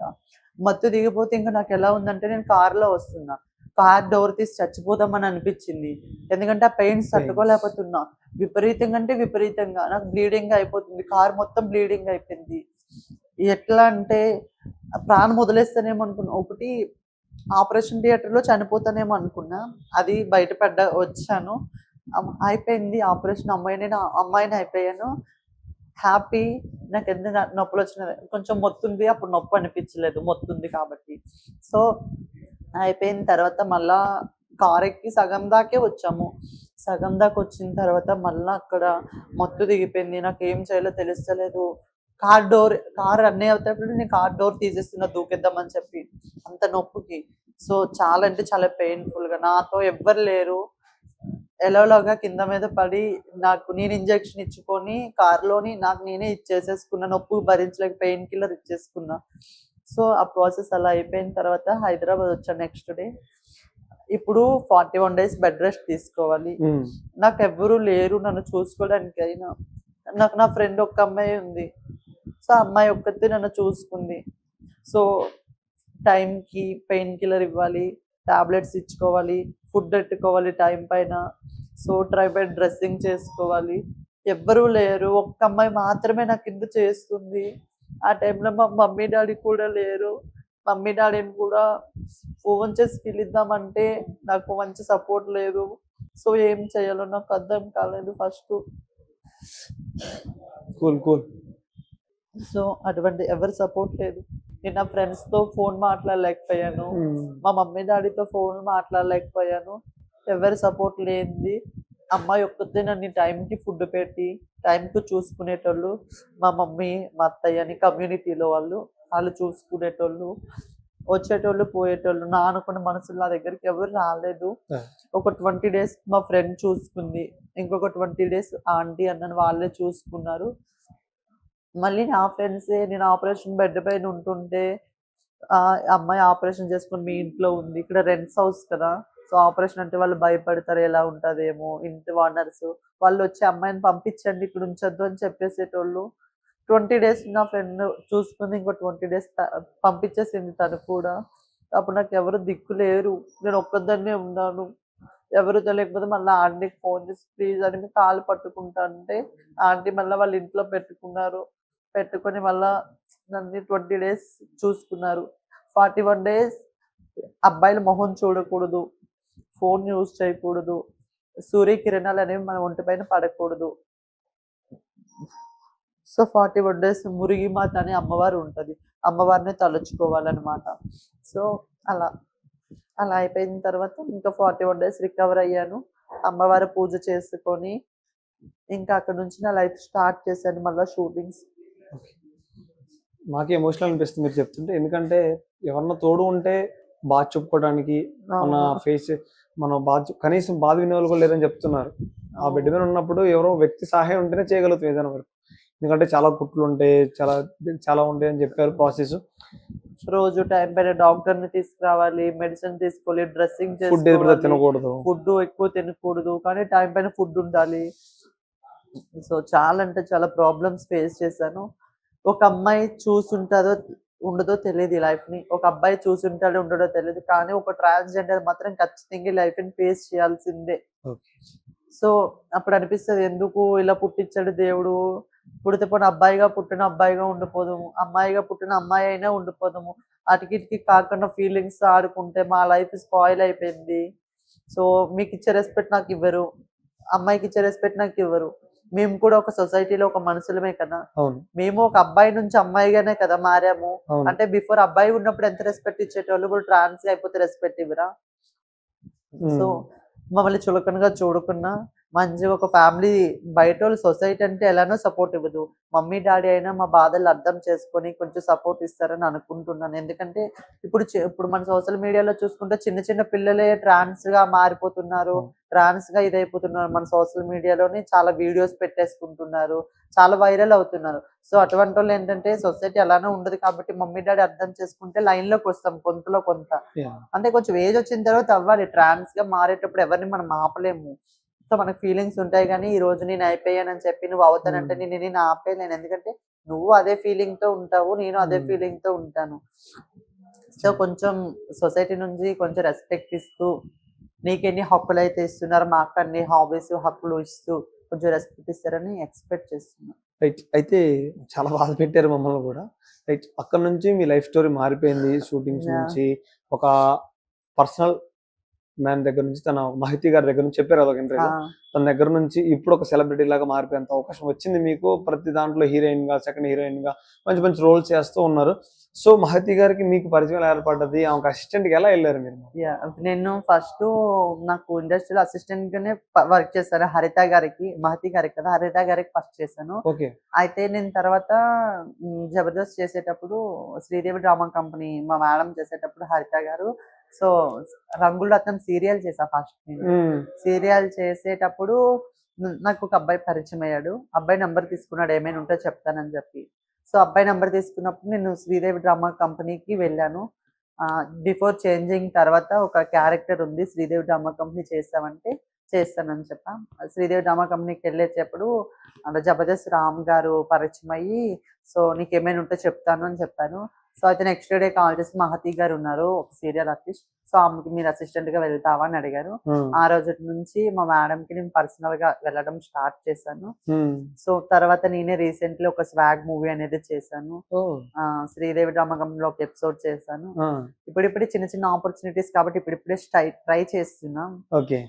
మత్తు దిగిపోతే ఇంక నాకెలా ఉందంటే నేను కార్‌లో వస్తున్నా. కార్ డోర్ తీసి చచ్చిపోదామని అనిపిచ్చింది. ఎందుకంటే ఆ పెయిన్స్ తట్టుకోలేకపోతున్నా. విపరీతంగా అంటే విపరీతంగా. నాకు బ్లీడింగ్ అయిపోతుంది. కారు మొత్తం బ్లీడింగ్ అయిపోయింది. ఎట్లా అంటే ప్రాణం వదిలేస్తానేమో అనుకున్నా. ఒకటి ఆపరేషన్ థియేటర్‌లో చనిపోతానేమో అనుకున్నా. అది వచ్చాను. అయిపోయింది ఆపరేషన్. అమ్మాయిని అయిపోయాను. హ్యాపీ. నాకెన్ని నొప్పులొచ్చినా కొంచెం మొత్తుంది. అప్పుడు నొప్పి అనిపించలేదు. మొత్తుంది కాబట్టి. సో, అయిపోయిన తర్వాత మళ్ళా కారెక్కి సగం దాకే వచ్చాము. సగం దాకా వచ్చిన తర్వాత మళ్ళా అక్కడ మత్తు దిగిపోయింది. నాకేం చేయాలో తెలుస్తలేదు. కార్ రన్ అవుతేప్పుడు నేను కార్ డోర్ తీసేస్తున్నా దూకేద్దామని చెప్పి. అంత నొప్పికి. సో, చాలా అంటే చాలా పెయిన్‌ఫుల్‌గా. నాతో ఎవ్వరు లేరు. ఎలాగోలాగా కింద మీద పడి నేను ఇంజెక్షన్ ఇచ్చుకొని కార్‌లోని నాకు నేనే ఇచ్చేసేసుకున్నా. నొప్పి భరించలేక పెయిన్ కిల్లర్ ఇచ్చేసుకున్నా. సో, ఆ ప్రాసెస్ అలా అయిపోయిన తర్వాత హైదరాబాద్ వచ్చా నెక్స్ట్ డే. ఇప్పుడు 41 డేస్ బెడ్ రెస్ట్ తీసుకోవాలి. హ్మ్. నాకెవ్వరు లేరు నన్ను చూసుకోవడానికైనా. నాకు నా ఫ్రెండ్ ఒక్క అమ్మాయే ఉంది. సో, ఆ అమ్మాయి ఒక్కతే నన్ను చూసుకుంది. సో, టైంకి పెయిన్ కిల్లర్ ఇవ్వాలి, టాబ్లెట్స్ ఇచ్చుకోవాలి, ఫుడ్ ఎట్టుకోవాలి టైం పైన. సో, బెడ్ డ్రెస్సింగ్ చేసుకోవాలి. ఎవ్వరూ లేరు. ఒక్క అమ్మాయి మాత్రమే నా కింద చేస్తుంది. ఆ టైంలో మా మమ్మీ, డ్యాడీ కూడా లేరు. మమ్మీ, డ్యాడీని కూడా ఫోన్ చేసి పిలుద్దామంటే నాకు మంచి సపోర్ట్ లేదు. సో, ఏం చేయాలో నాకు అర్థం కాలేదు ఫస్టు. కూల్. కూల్. సో, అటువంటి ఎవరి సపోర్ట్ లేదు. నేను నా ఫ్రెండ్స్‌తో ఫోన్ మాట్లాడలేకపోయాను. హ్మ్. మా మమ్మీ, డ్యాడీతో ఫోన్ మాట్లాడలేకపోయాను. ఎవరి సపోర్ట్ లేనిది అమ్మాయి ఒక్కతే నన్ను టైంకి ఫుడ్ పెట్టి, టైంకి చూసుకునేటోళ్ళు. మా మమ్మీ, మా అత్తయ్యని కమ్యూనిటీలో వాళ్ళు చూసుకునేటోళ్ళు. వచ్చేటోళ్ళు, పోయేటోళ్ళు. నా అనుకున్న మనుషులు నా దగ్గరికి ఎవరు రాలేదు. ఆ! ఒక 20 డేస్ మా ఫ్రెండ్ చూసుకుంది. ఇంకొక 20 డేస్ ఆంటీ, అన్నని వాళ్ళే చూసుకున్నారు. మళ్ళీ నా ఫ్రెండ్సే నేను ఆపరేషన్ బెడ్ పైన ఉంటుంటే అమ్మాయి ఆపరేషన్ చేసుకొని మీ ఇంట్లో ఉంది. ఇక్కడ రెంట్స్ హౌస్ కదా! సో, ఆపరేషన్ అంటే వాళ్ళు భయపడతారు. ఎలా ఉంటదేమో ఇంటి ఓనర్స్. వాళ్ళొచ్చి అమ్మాయిని పంపించండి ఇక్కడ ఉంచొద్దు అని చెప్పేసేటోళ్ళు. 20 డేస్ నా ఫ్రెండ్ చూసుకుంది. ఇంకో 20 డేస్ పంపించేసింది తను కూడా. అప్పుడు నాకు ఎవరు దిక్కు లేరు. నేను ఒక్కదాన్నే ఉన్నాను. ఎవరు తెలియకపోతే మళ్ళీ ఆంటీకి ఫోన్ చేసి ప్లీజ్ అని కాళ్ళు పట్టుకుంటా అంటే ఆంటీ మళ్ళీ వాళ్ళ ఇంట్లో పెట్టుకున్నారు. పెట్టుకొని మళ్ళా నన్ను 20 డేస్ చూసుకున్నారు. 41 డేస్ అబ్బాయిల మొహం చూడకూడదు, ఫోన్ యూజ్ చేయకూడదు, సూర్యకిరణాలు అనేవి మన ఒంటి పైన పడకూడదు. సో 41 డేస్ మురిగి మాత అనే అమ్మవారు ఉంటది. అమ్మవారిని తలుచుకోవాలన్నమాట. సో అలా అలా అయిపోయిన తర్వాత ఇంకా 41 డేస్ రికవర్ అయ్యాను. అమ్మవారి పూజ చేసుకొని ఇంకా అక్కడ నుంచి నా లైఫ్ స్టార్ట్ చేశాను మళ్ళీ షూటింగ్స్. మాకే ఎమోషనల్ అనిపిస్తుంది మీరు చెప్తుంటే. ఎందుకంటే ఎవరన్నా తోడు ఉంటే బాధ చెప్పుకోవడానికి మన ఫేస్ మన బాధ కనీసం బాధ వినే వాళ్ళు కూడా లేరని చెప్తున్నారు. ఆ బిడ్డ మీద ఉన్నప్పుడు ఎవరో వ్యక్తి సహాయం ఉంటేనే చేయగలుగుతాం ఏదైనా వరకు. ఎందుకంటే చాలా కుట్లు ఉంటాయి, చాలా ఉంటాయి అని చెప్పారు ప్రాసెస్. రోజు టైం పైన డాక్టర్ ని తీసుకురావాలి, మెడిసిన్ తీసుకోవాలి, డ్రెస్సింగ్ ఫుడ్ తినకూడదు, ఫుడ్ ఎక్కువ తినకూడదు, కానీ టైం పైన ఫుడ్ ఉండాలి. సో చాలా అంటే చాలా ప్రాబ్లమ్స్ ఫేస్ చేశాను. ఒక అమ్మాయి చూసుంటుందో ఉండదో తెలియదు ఈ లైఫ్ ని, ఒక అబ్బాయి చూసుంటాడో ఉండడో తెలియదు, కానీ ఒక ట్రాన్స్జెండర్ మాత్రం ఖచ్చితంగా లైఫ్ ని ఫేస్ చేయాల్సిందే. సో అప్పుడు అనిపిస్తుంది ఎందుకు ఇలా పుట్టించాడు దేవుడు, పుడితే పోయిన అబ్బాయిగా పుట్టిన అబ్బాయిగా ఉండిపోదాము, అమ్మాయిగా పుట్టిన అమ్మాయి అయినా ఉండిపోదాము. అటుకిటికి కాకుండా ఫీలింగ్స్ ఆడుకుంటే మా లైఫ్ స్పాయిల్ అయిపోయింది. సో మీకు ఇచ్చే రెస్పెక్ట్ నాకు ఇవ్వరు, అమ్మాయికి ఇచ్చే రెస్పెక్ట్ నాకు ఇవ్వరు. మేము కూడా ఒక సొసైటీలో ఒక మనుషులమే కదా, మేము ఒక అబ్బాయి నుంచి అమ్మాయిగానే కదా మారాము. అంటే బిఫోర్ అబ్బాయి ఉన్నప్పుడు ఎంత రెస్పెక్ట్ ఇచ్చేటోళ్ళు, ఇప్పుడు ట్రాన్స్ అయిపోతే రెస్పెక్ట్ ఇవ్వరా? సో మమ్మల్ని చులకనగా చూడకున్నా మంచిగా ఒక ఫ్యామిలీ, బయట వాళ్ళు సొసైటీ అంటే ఎలానో సపోర్ట్ ఇవ్వదు, మమ్మీ డాడీ అయినా మా బాధలు అర్థం చేసుకొని కొంచెం సపోర్ట్ ఇస్తారని అనుకుంటున్నాను. ఎందుకంటే ఇప్పుడు మన సోషల్ మీడియాలో చూసుకుంటే చిన్న చిన్న పిల్లలే ట్రాన్స్ గా మారిపోతున్నారు, ట్రాన్స్ గా ఇదైపోతున్నారు. మన సోషల్ మీడియాలోనే చాలా వీడియోస్ పెట్టేసుకుంటున్నారు, చాలా వైరల్ అవుతున్నారు. సో అటువంటి వాళ్ళు ఏంటంటే సొసైటీ అలానే ఉండదు కాబట్టి మమ్మీ డాడీ అర్థం చేసుకుంటే లైన్ లోకి వస్తాం కొంతలో కొంత. అంటే కొంచెం ఏజ్ వచ్చిన తర్వాత అవ్వాలి, ట్రాన్స్ గా మారేటప్పుడు ఎవరిని మనం ఆపలేము. సో మనకు ఫీలింగ్స్ ఉంటాయి, కానీ ఈ రోజు నేను అయిపోయానని చెప్పి నువ్వు అవుతానంటే నేను ఆపేయలేను. ఎందుకంటే నువ్వు అదే ఫీలింగ్ తో ఉంటావు, నేను అదే ఫీలింగ్ తో ఉంటాను. సో కొంచెం సొసైటీ నుంచి కొంచెం రెస్పెక్ట్ ఇస్తూ, నీకెన్ని హక్కులు అయితే ఇస్తున్నారు మాకు అన్ని హాబీస్ హక్కులు ఇస్తూ కొంచెం రెస్పెక్ట్ ఇస్తారని ఎక్స్పెక్ట్ చేస్తున్నాను. రైట్. అయితే చాలా బాధ పెట్టారు మమ్మల్ని కూడా. రైట్. అక్కడ నుంచి మీ లైఫ్ స్టోరీ మారిపోయింది. షూటింగ్స్ నుంచి ఒక పర్సనల్ మ్యాన్ దగ్గర నుంచి, తన మహితి గారి దగ్గర నుంచి చెప్పారు అదొక ఇంటర్వ్యూ, తన దగ్గర నుంచి ఇప్పుడు ఒక సెలబ్రిటీ లాగా మారిపోయేంత అవకాశం వచ్చింది మీకు. ప్రతి దాంట్లో హీరోయిన్ గా, సెకండ్ హీరోయిన్ గా మంచి మంచి రోల్స్ చేస్తూ ఉన్నారు. సో మహతి గారికి మీకు పరిచయం ఏర్పడ్డది, ఆమెకు అసిస్టెంట్ గా ఎలా వెళ్ళారు మీరు? నేను ఫస్ట్ నాకు ఇండస్ట్రీలో అసిస్టెంట్ గానే వర్క్ చేశాను. హరిత గారికి, మహతి గారికి కదా, హరిత గారికి ఫస్ట్ చేశాను. అయితే నేను తర్వాత జబర్దస్త్ చేసేటప్పుడు శ్రీదేవి డ్రామా కంపెనీ మా మేడం చేసేటప్పుడు హరిత గారు, సో రంగుల రత్నం సీరియల్ చేసా ఫస్ట్. నేను సీరియల్ చేసేటప్పుడు నాకు ఒక అబ్బాయి పరిచయం అయ్యాడు. అబ్బాయి నంబర్ తీసుకున్నాడు, ఏమైనా ఉంటే చెప్తానని చెప్పి. సో అబ్బాయి నంబర్ తీసుకున్నప్పుడు నేను శ్రీదేవి డ్రామా కంపెనీకి వెళ్ళాను. బిఫోర్ చేంజింగ్ తర్వాత ఒక క్యారెక్టర్ ఉంది, శ్రీదేవి డ్రామా కంపెనీ చేస్తామంటే చేస్తానని చెప్పా. శ్రీదేవి డ్రామా కంపెనీకి వెళ్ళేటప్పుడు జబర్దస్త్ రామ్ గారు పరిచయం అయ్యి, సో నీకు ఏమైనా ఉంటే చెప్తాను అని చెప్పాను. సో అయితే నెక్స్ట్ డే కాల్ చేసి మహతి గారు ఉన్నారు ఒక సీరియల్ ఆర్టిస్ట్, సో ఆమెకి మీరు అసిస్టెంట్ గా వెళ్తావా అని అడిగారు. ఆ రోజు నుంచి మా మేడం కి నేను పర్సనల్ గా వెళ్ళడం స్టార్ట్ చేశాను. సో తర్వాత నేనే రీసెంట్లీ ఒక స్వాగ్ మూవీ అనేది చేశాను, శ్రీదేవి డ్రామా కంపెనీలో ఒక ఎపిసోడ్ చేశాను. ఇప్పుడిప్పుడే చిన్న చిన్న ఆపర్చునిటీస్ కాబట్టి ఇప్పుడిప్పుడే ట్రై చేస్తున్నాం. Okay,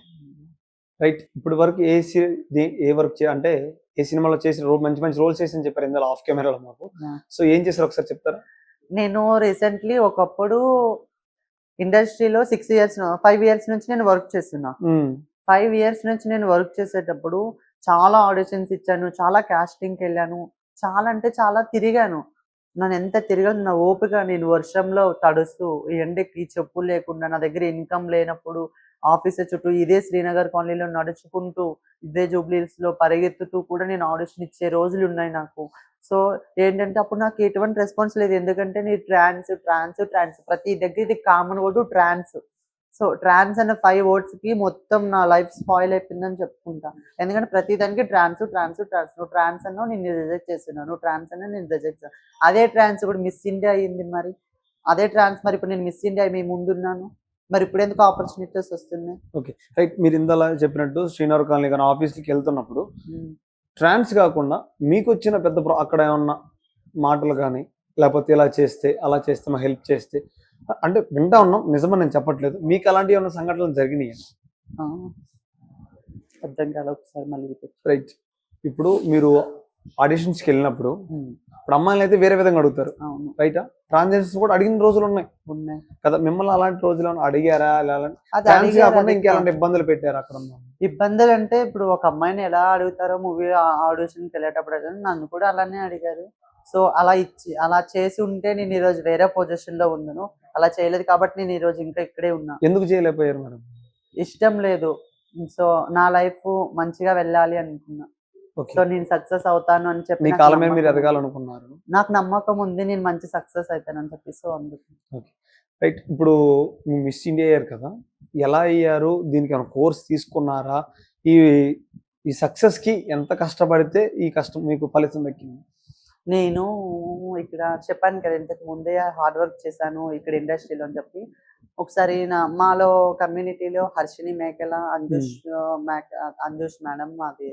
right. ఇప్పుడు వరకు ఏ వర్క్ అంటే ఏ సినిమాలో చేసిన మంచి మంచి రోల్స్ చేసి చెప్పారు ఇందులో ఆఫ్ కెమెరాలో మాకు. సో ఏం చేశారు ఒకసారి చెప్తారా? నేను రీసెంట్లీ ఒకప్పుడు ఇండస్ట్రీలో 5 ఇయర్స్ నుంచి నేను వర్క్ చేస్తున్నా. 5 ఇయర్స్ నుంచి నేను వర్క్ చేసేటప్పుడు చాలా ఆడిషన్స్ ఇచ్చాను, చాలా కాస్టింగ్కి వెళ్ళాను, చాలా అంటే చాలా తిరిగాను. నన్ను ఎంత తిరగదు నా ఓపిక, నేను వర్షంలో తడుస్తూ ఎండకి చెప్పులు లేకుండా, నా దగ్గర ఇన్కమ్ లేనప్పుడు ఆఫీసర్ చుట్టూ ఇదే శ్రీనగర్ కాలనీలో నడుచుకుంటూ, ఇదే జూబ్లీహిల్స్ లో పరిగెత్తుతూ కూడా నేను ఆడిషన్ ఇచ్చే రోజులు ఉన్నాయి నాకు. సో ఏంటంటే అప్పుడు నాకు ఎటువంటి రెస్పాన్స్ లేదు, ఎందుకంటే నీ ట్రాన్స్ ప్రతి దగ్గర ఇది కామన్ వర్డ్ ట్రాన్స్. సో ట్రాన్స్ అన్న 5 words కి మొత్తం నా లైఫ్ స్పాయిల్ అయిపోయిందని చెప్పుకుంటా. ఎందుకంటే ప్రతి దానికి ట్రాన్స్ నువ్వు ట్రాన్స్ అన్నావు, నేను రిజెక్ట్ చేస్తున్నాను, నువ్వు ట్రాన్స్ అన్నా నేను రిజెక్ట్ చేస్తాను. అదే ట్రాన్స్ ఇప్పుడు మిస్ ఇండియా అయ్యింది, మరి అదే ట్రాన్స్ మరి ఇప్పుడు నేను మిస్ ఇండియా మీ ముందున్నాను, మరి ఇప్పుడు ఎందుకు ఆపర్చునిటీస్ వస్తున్నాయి? Okay, right. మీరు ఇందాల చెప్పినట్టు శ్రీనగర్ కాలనీ కానీ ఆఫీస్కి వెళ్తున్నప్పుడు ట్రాన్స్ కాకుండా మీకు వచ్చిన పెద్ద అక్కడ ఏమన్నా మాటలు కానీ, లేకపోతే ఇలా చేస్తే అలా చేస్తే మా హెల్ప్ చేస్తే, అంటే వింటా ఉన్నాం, నిజమని నేను చెప్పట్లేదు, మీకు అలాంటి ఏమైనా సంఘటనలు జరిగినాయి? ఆ, అర్థం కాల, ఒకసారి మళ్ళీ repeat. రైట్. ఇప్పుడు మీరు ఆడిషన్స్కి వెళ్ళినప్పుడు ఉమ్, ఇప్పుడు అమ్మాయిలు అయితే వేరే విధంగా అడుగుతారు, అవును, రైటా? ట్రాన్సాక్షన్స్ కూడా అడిగిన రోజులు ఉన్నాయి ఉన్నాయి. కదా, మిమ్మల్ని అలాంటి రోజులు ఏమైనా అడిగారా? అది ట్రాన్స్ అడిగారు, కాకుండా అది ఇంకెలాంటి ఇబ్బందులు పెట్టారు అక్కడ ఉన్న వాళ్ళు? ఇబ్బందులు అంటే ఇప్పుడు ఒక అమ్మాయిని ఎలా అడుగుతారో మూవీ ఆడిషన్కి వెళ్ళేటప్పుడు అయితే నన్ను కూడా అలానే అడిగారు. సో అలా చేసి ఉంటే నేను ఈరోజు వేరే పొజిషన్ లో ఉన్నాను. అలా చేయలేదు కాబట్టి నేను ఈరోజు ఇంకా ఇక్కడే ఉన్నా. ఎందుకు చేయలేకపోయారు మేడం? ఇష్టం లేదు. సో నా లైఫ్ మంచిగా వెళ్ళాలి అనుకున్నా. ఓకే, సో నేను సక్సెస్ అవుతాను అని చెప్పి మీ నాకు కాలం మీద మీరు నమ్మకం ఉంది. ఎదగాలనుకున్నారు. నాకు నమ్మకం ఉంది నేను మంచి సక్సెస్ అవుతానని చెప్పి. సో అందుకు ఓకే, రైట్. ఇప్పుడు మీ మిస్ ఇండియా అయ్యారు కదా, ఎలా అయ్యారు? దీనికి ఏమైనా కోర్స్ తీసుకున్నారా? ఈ ఈ సక్సెస్ కి ఎంత కష్టపడితే ఈ కష్టం మీకు ఫలితం దక్కింది? నేను ఇక్కడ చెప్పాను కదా ఇంతకు ముందే హార్డ్ వర్క్ చేశాను ఇక్కడ ఇండస్ట్రీలో అని చెప్పి. ఒకసారి మాలో కమ్యూనిటీలో హర్షిని మేకల, అంజుష్ మేడం, మాది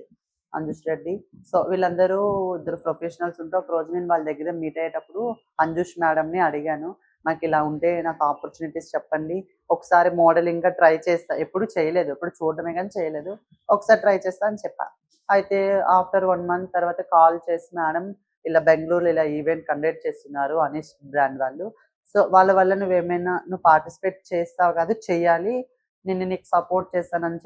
అంజుష్ రెడ్డి. సో వీళ్ళందరూ ఇద్దరు ప్రొఫెషనల్స్ ఉంటే ఒక రోజు నేను వాళ్ళ దగ్గర మీట్ అయ్యేటప్పుడు అంజుష్ మేడంని అడిగాను, నాకు ఇలా ఉంటే నాకు ఆపర్చునిటీస్ చెప్పండి, ఒకసారి మోడలింగ్ గా ట్రై చేస్తా, ఎప్పుడు చేయలేదు, ఎప్పుడు చూడడమే కానీ చేయలేదు, ఒకసారి ట్రై చేస్తా అని చెప్పా. అయితే ఆఫ్టర్ 1 month తర్వాత కాల్ చేసి, మేడం ఇలా బెంగళూరులో ఇలా ఈవెంట్ కండక్ట్ చేస్తున్నారు అనీష్ బ్రాండ్ వాళ్ళు, సో వాళ్ళ వల్ల నువ్వు పార్టిసిపేట్ చేస్తావు కాదు, చెయ్యాలి, నేను నీకు సపోర్ట్ చేస్తానని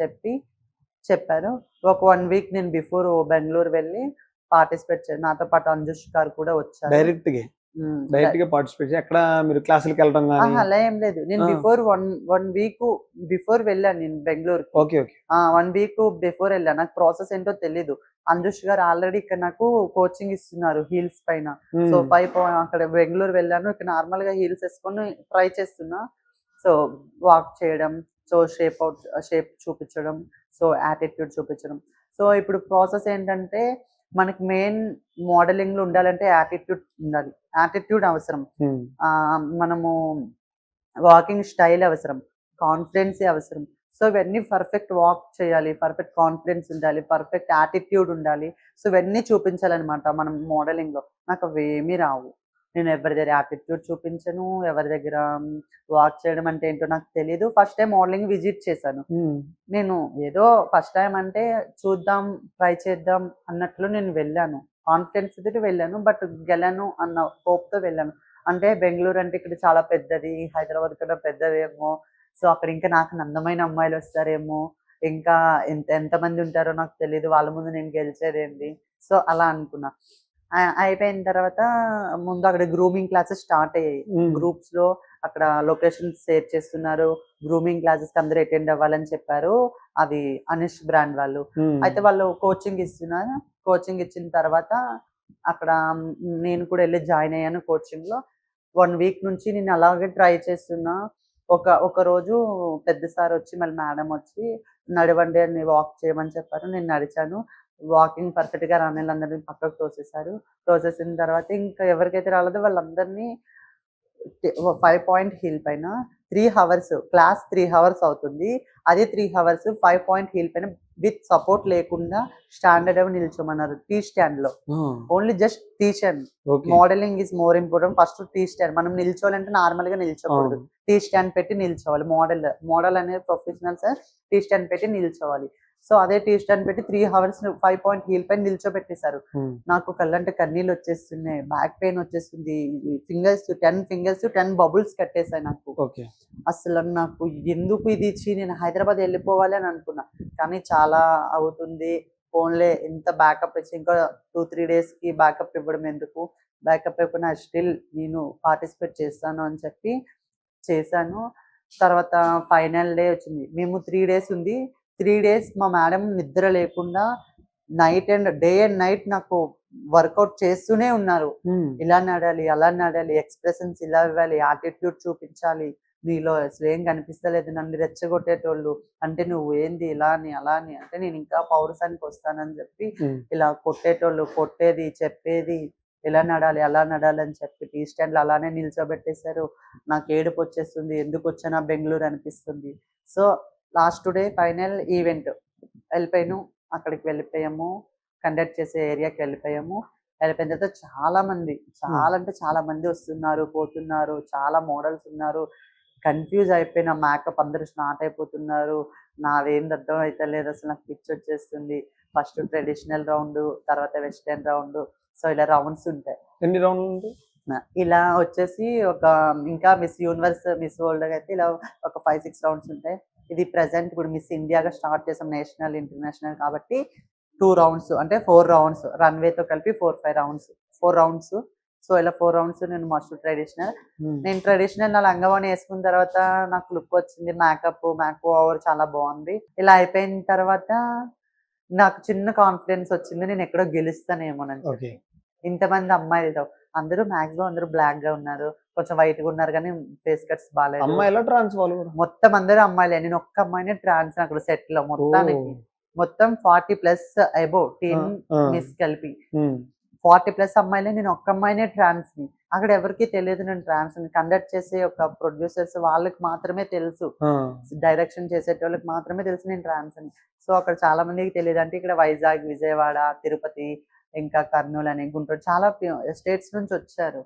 చెప్పారు. ఒక 1 week నేను బిఫోర్ బెంగళూరు వెళ్ళి పార్టిసిపేట్ చేయాలి. నాతో పాటు అంజుష్ గారు కూడా వచ్చారు. డైరెక్ట్ గా పార్టిసిపేట్ చేసి ఎక్కడ మీరు క్లాసులకి వెళ్ళడం కానీ? అలా ఏం లేదు, నేను బిఫోర్ వన్ వీక్ బిఫోర్ వెళ్ళాను నేను Bengaluru. Okay, okay. 1 week before వెళ్ళాను. నాకు ప్రాసెస్ ఏంటో తెలీదు. అంజుష్ గారు ఆల్రెడీ ఇక్కడ నాకు కోచింగ్ ఇస్తున్నారు హీల్స్ పైన. సో అక్కడ బెంగళూరు వెళ్ళాను, ఇక్కడ నార్మల్ గా హీల్స్ వేసుకొని ట్రై చేస్తున్నా. సో వాక్ చేయడం, సో షేప్ చూపించడం, సో యాటిట్యూడ్ చూపించడం. సో ఇప్పుడు ప్రాసెస్ ఏంటంటే మనకి మెయిన్ మోడలింగ్ లో ఉండాలంటే యాటిట్యూడ్ ఉండాలి, యాటిట్యూడ్ అవసరం. మనము వాకింగ్ స్టైల్ అవసరం, కాన్ఫిడెన్స్ అవసరం. సో ఇవన్నీ పర్ఫెక్ట్ వాక్ చేయాలి, పర్ఫెక్ట్ కాన్ఫిడెన్స్ ఉండాలి, పర్ఫెక్ట్ యాటిట్యూడ్ ఉండాలి. సో ఇవన్నీ చూపించాలన్నమాట మనం మోడలింగ్ లో. నాకు అవేమీ రావు. నేను ఎవరి దగ్గర యాటిట్యూడ్ చూపించను, ఎవరి దగ్గర వాక్ చేయడం అంటే ఏంటో నాకు తెలియదు. ఫస్ట్ టైం మోడలింగ్ విజిట్ చేశాను నేను. ఏదో ఫస్ట్ టైం అంటే చూద్దాం, ట్రై చేద్దాం అన్నట్లు నేను వెళ్ళాను, కాన్ఫిడెన్స్ తోటి వెళ్ళాను, బట్ గెలను అన్న హోప్ తో వెళ్ళాను. అంటే బెంగళూరు అంటే ఇక్కడ చాలా పెద్దది, హైదరాబాద్ కూడా పెద్దదేమో, సో అక్కడ ఇంకా నాకు అందమైన అమ్మాయిలు వస్తారేమో, ఇంకా ఎంతమంది ఉంటారో నాకు తెలియదు, వాళ్ళ ముందు నేను గెలిచేదేంటి, సో అలా అనుకున్నా. అయిపోయిన తర్వాత ముందు అక్కడ గ్రూమింగ్ క్లాసెస్ స్టార్ట్ అయ్యాయి గ్రూప్స్ లో. అక్కడ లొకేషన్ షేర్ చేస్తున్నారు, గ్రూమింగ్ క్లాసెస్ అందరూ అటెండ్ అవ్వాలని చెప్పారు. అది అనీష్ బ్రాండ్ వాళ్ళు. అయితే వాళ్ళు కోచింగ్ ఇస్తున్నారు. కోచింగ్ ఇచ్చిన తర్వాత అక్కడ నేను కూడా వెళ్ళి జాయిన్ అయ్యాను కోచింగ్ లో. 1 week నుంచి నేను అలాగే ట్రై చేస్తున్నా. ఒక రోజు పెద్ద సార్ వచ్చి మళ్ళీ మేడం వచ్చి నడవండి అని వాక్ చేయమని చెప్పారు. నేను నడిచాను. వాకింగ్ పర్ఫెక్ట్ గా రాని వాళ్ళందరినీ పక్కకు తోసేశారు. తోసేసిన తర్వాత ఇంకా ఎవరికైతే రాలేదో వాళ్ళందరినీ 5 point హీల్ పైన 3 hours క్లాస్ 3 hours అవుతుంది. అదే 3 hours 5 point హీల్ పైన విత్ సపోర్ట్ లేకుండా స్టాండర్డ్ అవి నిల్చోమన్నారు. టీ స్టాండ్ లో, only just T stand. Modeling is more important. First T stand. మనం నిల్చోవాలంటే నార్మల్ గా నిల్చోకూడదు, టీ స్టాండ్ పెట్టి నిల్చోవాలి. మోడల్ అనేది ప్రొఫెషనల్స్ టీ స్టాండ్ పెట్టి నిల్చోవాలి. సో అదే టీ స్టాండ్ పెట్టి 3 hours 5 point హీల్ పైన నిల్చోబెట్టేశారు. నాకు కళ్ళంటే కన్నీళ్ళు వచ్చేస్తున్నాయి, బ్యాక్ పెయిన్ వచ్చేస్తుంది, ఫింగర్స్ 10 fingers 10 bubbles కట్టేసాయి నాకు. అసలు నాకు ఎందుకు ఇది ఇచ్చి నేను హైదరాబాద్ వెళ్ళిపోవాలి అని అనుకున్నా. కానీ చాలా అవుతుంది, ఫోన్లే ఎంత బ్యాకప్ ఇచ్చి ఇంకా 2-3 days కి బ్యాకప్ ఇవ్వడం ఎందుకు, బ్యాకప్ ఇవ్వకుండా స్టిల్ నేను పార్టిసిపేట్ చేస్తాను అని చెప్పి చేశాను. తర్వాత ఫైనల్ డే వచ్చింది. మేము 3 days ఉంది. 3 days మా మేడం నిద్ర లేకుండా డే అండ్ నైట్ నాకు వర్కౌట్ చేస్తూనే ఉన్నారు. ఇలా నడాలి, అలా నడాలి, ఎక్స్ప్రెషన్స్ ఇలా ఇవ్వాలి, యాటిట్యూడ్ చూపించాలి, నీలో అసలు ఏం కనిపిస్తలేదు, నన్ను రెచ్చగొట్టేటోళ్ళు, అంటే నువ్వు ఏంది ఇలా అని అలా అని, అంటే నేను ఇంకా పౌరసానికి వస్తానని చెప్పి ఇలా కొట్టేటోళ్ళు, కొట్టేది, చెప్పేది ఎలా నడాలి అలా నడాలి అని చెప్పి టీ స్టాండ్లో అలానే నిల్చోబెట్టేశారు. నాకు ఏడుపు వచ్చేస్తుంది, ఎందుకు వచ్చానా బెంగళూరు అనిపిస్తుంది. So last day final event వెళ్ళిపోయాను, అక్కడికి వెళ్ళిపోయాము, కండక్ట్ చేసే ఏరియాకి వెళ్ళిపోయాము. వెళ్ళిపోయిన తర్వాత చాలా అంటే చాలా మంది వస్తున్నారు, పోతున్నారు, చాలా మోడల్స్ ఉన్నారు. కన్ఫ్యూజ్ అయిపోయిన, మేకప్ అందరూ స్టార్ట్ అయిపోతున్నారు. నాదేం అర్థం అయితే లేదు, అసలు నాకు పిచ్చి వచ్చేస్తుంది. ఫస్ట్ ట్రెడిషనల్ రౌండ్, తర్వాత వెస్టర్న్ రౌండ్, సో ఇలా రౌండ్స్ ఉంటాయి. ఎన్ని రౌండ్లు ఉంటాయి? ఇలా వచ్చేసి ఒక ఇంకా మిస్ యూనివర్స్, మిస్ వరల్డ్ అయితే ఇలా ఒక 5-6 రౌండ్స్ ఉంటాయి. ఇది ప్రెసెంట్ ఇప్పుడు మిస్ ఇండియాగా స్టార్ట్ చేసాం, నేషనల్ ఇంటర్నేషనల్ కాబట్టి 2 రౌండ్స్ అంటే 4 రౌండ్స్, రన్వేతో కలిపి 4-5 రౌండ్స్, 4 రౌండ్స్. సో ఇలా 4 రౌండ్స్ నేను మస్ట్ ట్రెడిషనల్. నేను ట్రెడిషనల్ నా లంగావని వేసుకున్న తర్వాత నాకు లుక్ వచ్చింది, మేకప్ ఓవర్ చాలా బాగుంది. ఇలా అయిపోయిన తర్వాత నాకు చిన్న కాన్ఫిడెన్స్ వచ్చింది, నేను ఎక్కడో గెలుస్తానేమోనని చెప్పి. ఇంతమంది అమ్మాయిలతో అందరూ మాక్సిమం అందరూ బ్లాక్ గా ఉన్నారు, కొంచెం వైట్ గా ఉన్నారు, కానీ ఫేస్ కట్స్ బాగాలేదు. అమ్మాయిలా ట్రాన్స్ వాళ్ళు కూడా? మొత్తం అందరూ అమ్మాయిలే, నేను ఒక్క అమ్మాయిని ట్రాన్స్ అక్కడ సెట్ లో మొత్తానికి. మొత్తం 40+ అబౌవ్ టీమ్ మిస్ కలిపి 40+ అమ్మాయిలే, నేను ఒక్క అమ్మాయినే ట్రాన్స్ ని. అక్కడ ఎవరికి తెలియదు నేను ట్రాన్స్ ని. కండక్ట్ చేసే ఒక ప్రొడ్యూసర్స్ వాళ్ళకి మాత్రమే తెలుసు, డైరెక్షన్ చేసేటోళ్ళకి మాత్రమే తెలుసు నేను ట్రాన్స్ అని. సో అక్కడ చాలా మందికి తెలియదు. అంటే ఇక్కడ వైజాగ్, విజయవాడ, తిరుపతి, ఇంకా కర్నూలు అని, గుంటూరు, చాలా స్టేట్స్ నుంచి వచ్చారు,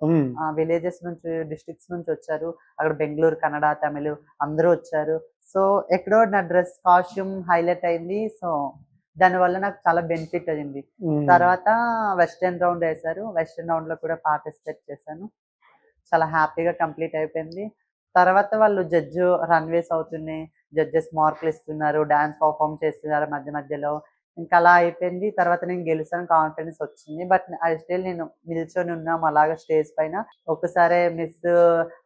విలేజెస్ నుంచి, డిస్ట్రిక్ట్స్ నుంచి వచ్చారు. అక్కడ బెంగళూరు, కన్నడ, తమిళ్ అందరూ వచ్చారు. సో ఎక్కడో నా డ్రెస్ కాస్ట్యూమ్ హైలైట్ అయింది. సో దానివల్ల నాకు చాలా బెనిఫిట్ అయింది. తర్వాత వెస్టర్న్ రౌండ్ వేశారు, వెస్టర్న్ రౌండ్ లో కూడా పార్టిసిపేట్ చేశాను. చాలా హ్యాపీగా కంప్లీట్ అయిపోయింది. తర్వాత వాళ్ళు రన్వేస్ అవుతున్నాయి, జడ్జెస్ మార్కులు ఇస్తున్నారు, డాన్స్ పర్ఫామ్ చేస్తున్నారు మధ్య మధ్యలో. ఇంకా అలా అయిపోయింది. తర్వాత నేను గెలుస్తాను కాన్ఫిడెన్స్ వచ్చింది. బట్ స్టిల్ నేను నిల్చొని ఉన్నాము అలాగా స్టేజ్ పైన. ఒకసారి మిస్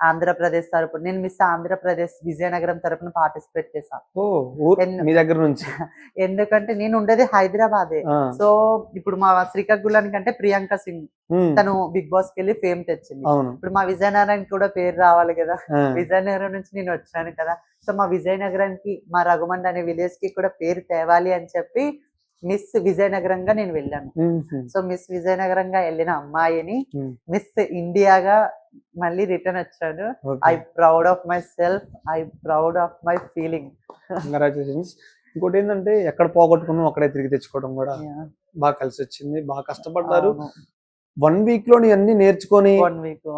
ఆంధ్రప్రదేశ్ తరపున, నేను మిస్ ఆంధ్రప్రదేశ్ విజయనగరం తరపున పార్టిసిపేట్ చేశాను. మీ దగ్గర నుంచి? ఎందుకంటే నేను ఉండేది హైదరాబాదే. సో ఇప్పుడు మా శ్రీకాకుళానికి అంటే ప్రియాంక సింగ్, తను బిగ్ బాస్ కి వెళ్ళి ఫేమ్ తెచ్చింది. ఇప్పుడు మా విజయనగరానికి కూడా పేరు రావాలి కదా, విజయనగరం నుంచి నేను వచ్చాను కదా. సో మా విజయనగరానికి, మా రఘుమండ అనే విలేజ్ కి కూడా పేరు తేవాలి అని చెప్పి మిస్ విజయనగరంగా నేను వెళ్ళాను. సో మిస్ విజయనగరంగా వెళ్ళిన అమ్మాయిని మిస్ ఇండియాగా మళ్ళీ రిటర్న్ వచ్చాను. I proud of my self, I proud of my feeling. Congratulations. ఇంకోటి ఏంటంటే ఎక్కడ పోగొట్టుకున్నాం అక్కడే తిరిగి తెచ్చుకోవడం కూడా బాగా కలిసి వచ్చింది. బాగా కష్టపడ్డారు. 1 వీక్ లో అన్ని నేర్చుకొని,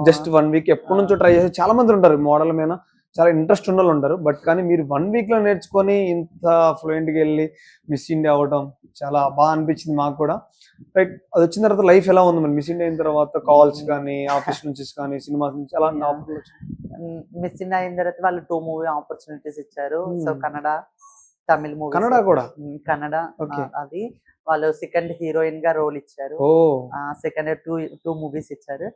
జస్ట్ 1 వీక్ ఎప్పటి నుంచో ట్రై చేసి, చాలా మంది ఉంటారు మోడల్ మీద చాలా ఇంట్రెస్ట్ ఉన్న వాళ్ళు ఉంటారు, బట్ కానీ మీరు 1 వీక్ లో నేర్చుకొని ఇంత ఫ్లూయెంట్ గా వెళ్ళి మిస్ ఇండియా అవ్వడం చాలా బాగా అనిపించింది మాకు కూడా. రైట్, అది వచ్చిన తర్వాత లైఫ్ ఎలా ఉంది మరి? మిస్ ఇండియా అయిన తర్వాత కాల్స్ కానీ, ఆఫీస్ నుంచి కానీ, సినిమా నుంచి ఎలా? మిస్ ఇండియా అయిన తర్వాత వాళ్ళు 2 మూవీ ఆపర్చునిటీస్ ఇచ్చారు. So Kannada, Tamil movie. కన్నడ కూడా? కన్నడ. అది వాళ్ళు సెకండ్ హీరోయిన్ గా రోల్ ఇచ్చారు. సెకండ్ 2 మూవీస్ ఇచ్చారు.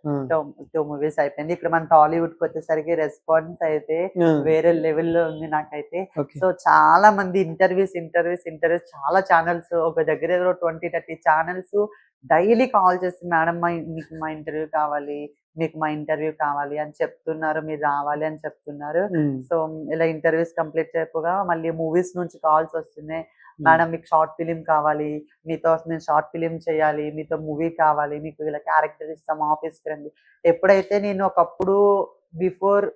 2 మూవీస్ అయిపోయింది. ఇక్కడ మన టాలీవుడ్ కి వచ్చేసరికి రెస్పాన్స్ అయితే వేరే లెవెల్లో ఉంది నాకైతే. సో చాలా మంది ఇంటర్వ్యూస్, చాలా ఛానల్స్, ఒక దగ్గర 20-30 ఛానల్స్ డైలీ కాల్ చేసి, మేడం మీకు మా ఇంటర్వ్యూ కావాలి, మీకు మా ఇంటర్వ్యూ కావాలి అని చెప్తున్నారు, మీరు రావాలి అని చెప్తున్నారు. సో ఇలా ఇంటర్వ్యూస్ కంప్లీట్ చేయకపోగా మళ్ళీ మూవీస్ నుంచి కాల్స్ వస్తున్నాయి, మేడం మీకు షార్ట్ ఫిలిం కావాలి, మీతో నేను షార్ట్ ఫిలిం చేయాలి, మీతో మూవీ కావాలి, మీకు ఇలా క్యారెక్టర్ ఇస్తాం, ఆఫీస్కి రండి. ఎప్పుడైతే నేను ఒకప్పుడు బిఫోర్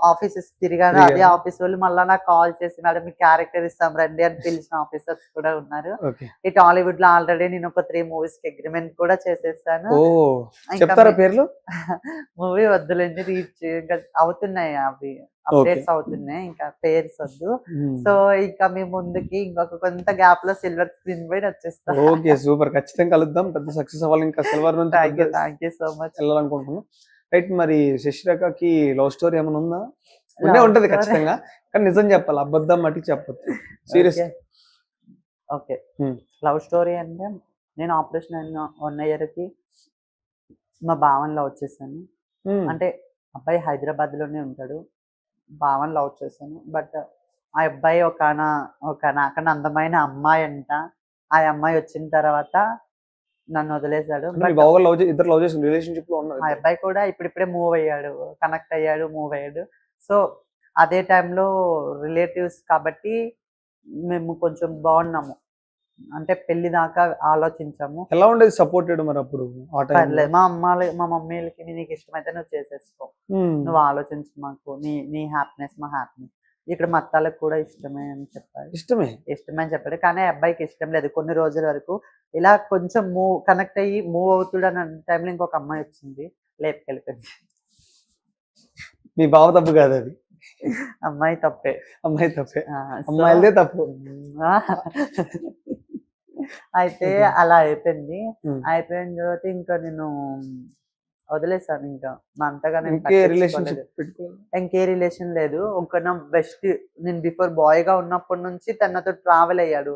ఆఫీసెస్ తిరిగాను, అదే ఆఫీస్ వాళ్ళు మళ్ళీ నాకు కాల్ చేసి, మేడం మీకు క్యారెక్టర్ ఇస్తాం రండి అని పిలిచిన ఆఫీసర్స్ కూడా ఉన్నారు. ఈ టాలీవుడ్ లో ఆల్రెడీ నేను ఒక 3 మూవీస్ కి అగ్రిమెంట్ కూడా చేసేసాను. మూవీ వద్దులేండి, రీచ్ ఇంకా అవుతున్నాయి, అవి అప్డేట్స్ అవుతున్నాయి, ఇంకా పేర్స్ వద్దు. సో ఇంకా మేము ముందుకి ఇంకొక కొంత గ్యాప్ లో సిల్వర్ స్క్రీన్ పైన వచ్చేస్తాం. ఓకే, సూపర్, ఖచ్చితంగా కలుద్దాం, పెద్ద సక్సెస్ అవ్వాలి, ఇంకా సిల్వర్ నుంచి. Thank you so much. వెళ్ళాలనుకుంటున్నాను. రైట్, మరి శశిరేఖకి లవ్ స్టోరీ ఏమైనా ఉందా? ఉంటది ఖచ్చితంగా, కానీ నిజం చెప్పాలి, అబద్ధం మట్టి చెప్పొద్దు. సీరియస్. ఓకే, లవ్ స్టోరీ అంటే నేను ఆపరేషన్ అయిన 1 year కి మా భావన్ లవ్ చేశాను. అంటే అబ్బాయి హైదరాబాద్ లోనే ఉంటాడు, భావన్ లవ్ చేశాను. బట్ ఆ అబ్బాయి ఒక నాకన్నా అందమైన అమ్మాయి అంట. ఆ అమ్మాయి వచ్చిన తర్వాత నన్ను వదిలేశాడు. ఆ అబ్బాయి కూడా ఇప్పుడిప్పుడే మూవ్ అయ్యాడు, కనెక్ట్ అయ్యాడు, మూవ్ అయ్యాడు. సో అదే టైంలో రిలేటివ్స్ కాబట్టి మేము కొంచెం బాగున్నాము, అంటే పెళ్లి దాకా ఆలోచించాము. ఎలా ఉండేది సపోర్టెడ్ మరి అప్పుడు ఆ టైంలో? పర్లేదు, మా మమ్మీలకి నీకు ఇష్టమైతే నువ్వు చేసేసుకో, నువ్వు ఆలోచించు, మాకు నీ హ్యాపీనెస్ మా హ్యాపీనెస్. ఇక్కడ మా అత్తాలకు కూడా ఇష్టమే అని చెప్పారు. ఇష్టమే అని చెప్పాడు, కానీ ఆ అబ్బాయికి ఇష్టం లేదు కొన్ని రోజుల వరకు. ఇలా కొంచెం కనెక్ట్ అయ్యి మూవ్ అవుతుడు అన్న టైంలో ఇంకొక అమ్మాయి వచ్చింది, లేపుకెళ్ళిపోయింది. మీ బావ తప్పు కాదు అది, అమ్మాయి తప్పే. అమ్మాయి తప్పే, సో అమ్మాయిలదే తప్పు. అయితే Okay. అలా అయిపోయింది. Hmm. అయిపోయిన తర్వాత ఇంకా నేను వదిలేసాను, ఇంకా అంతగా నేను ఇంకే పట్టించుకోలేదు. రిలేషన్షిప్ పెట్టుకోవాలి. ఇంకే రిలేషన్ లేదు. ఒక నా బెస్ట్, నేను బిఫోర్ బాయ్ గా ఉన్నప్పటి నుంచి తనతో ట్రావెల్ అయ్యాడు.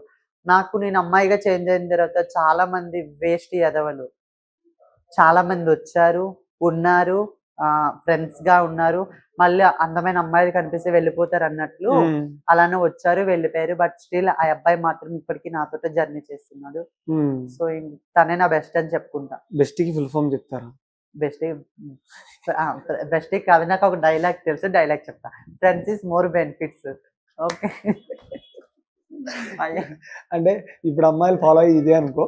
నేను అమ్మాయిగా చేంజ్ అయిన తర్వాత చాలా మంది వేస్ట్ ఎదవలు చాలా మంది వచ్చారు, ఉన్నారు, ఫ్రెండ్స్ గా ఉన్నారు, మళ్ళీ అందమైన అమ్మాయిలు కనిపిస్తే వెళ్ళిపోతారు అన్నట్లు అలానే వచ్చారు, వెళ్ళిపోయారు. బట్ స్టిల్ ఆ అబ్బాయి మాత్రం ఇప్పటికీ నాతో జర్నీ చేస్తున్నాడు. సో తనే నా బెస్ట్ అని చెప్పుకుంటా. బెస్ట్ కి ఫుల్ ఫామ్ చెప్తారా? బెస్ట్ కాదు, నాకు ఒక డైలాగ్ తెలుసు, డైలాగ్ చెప్తా. Friends is more benefits. Okay, అంటే ఇప్పుడు అమ్మాయిలు ఫాలో అయ్యి ఇదే అనుకో,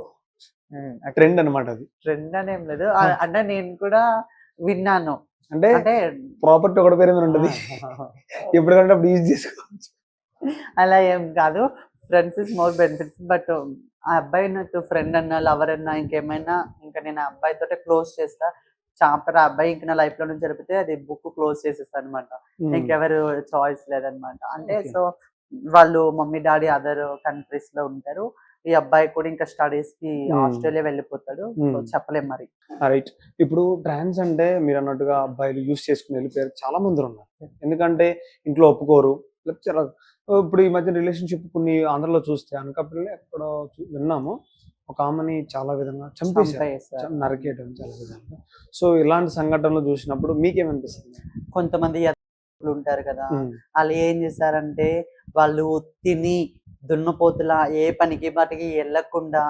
ట్రెండ్ అనమాట అది. ట్రెండ్ అనేం లేదు, అంటే నేను కూడా విన్నాను. అంటే అంటే ప్రాపర్టీ ఒకటి పేరు మీద ఉంటుంది, ఎప్పుడు కంటే అప్పుడు యూజ్ చేసుకోవచ్చు. అలా ఏం కాదు, friends is more benefits. But ఆ అబ్బాయి నాకు ఫ్రెండ్ అన్నా, లవర్ అన్నా, ఇంకేమైనా ఇంకా నేను ఆ అబ్బాయితో క్లోజ్ చేస్తా. చాప్టర్ ఆ అబ్బాయి ఇంకా నా లైఫ్ లో నుంచి జరిపితే అది బుక్ క్లోజ్ చేసేస్తా అనమాట. ఇంకెవరు చాయిస్ లేదనమాట. అంటే Okay. సో వాళ్ళు మమ్మీ డాడీ అదర్ కంట్రీస్ లో ఉంటారు. ఈ అబ్బాయి కూడా ఇంకా స్టడీస్ కి ఆస్ట్రేలియా వెళ్ళిపోతాడు. సో చెప్పలేం మరి. రైట్. ఇప్పుడు ట్రాన్స్ అంటే మీరు అన్నట్టుగా అబ్బాయిలు యూస్ చేసుకుని వెళ్ళిపోయారు, చాలా మంది ఉన్నారు. ఎందుకంటే ఇంట్లో ఒప్పుకోరు, లేకపోతే ఇప్పుడు ఈ మధ్య రిలేషన్షిప్ కొన్ని ఆంధ్రలో చూస్తే అనకాపల్లి ఎక్కడో విన్నాము, ఒక ఆమెని చాలా విధంగా చంపేశారు, నరికేయడం చాలా విధంగా. సో ఇలాంటి సంఘటనలు చూసినప్పుడు మీకేమనిపిస్తుంది? కొంతమంది ఉంటారు కదా, వాళ్ళు ఏం చేశారంటే వాళ్ళు తిని దున్నపోతులా ఏ పనికి బటికి వెళ్ళకుండా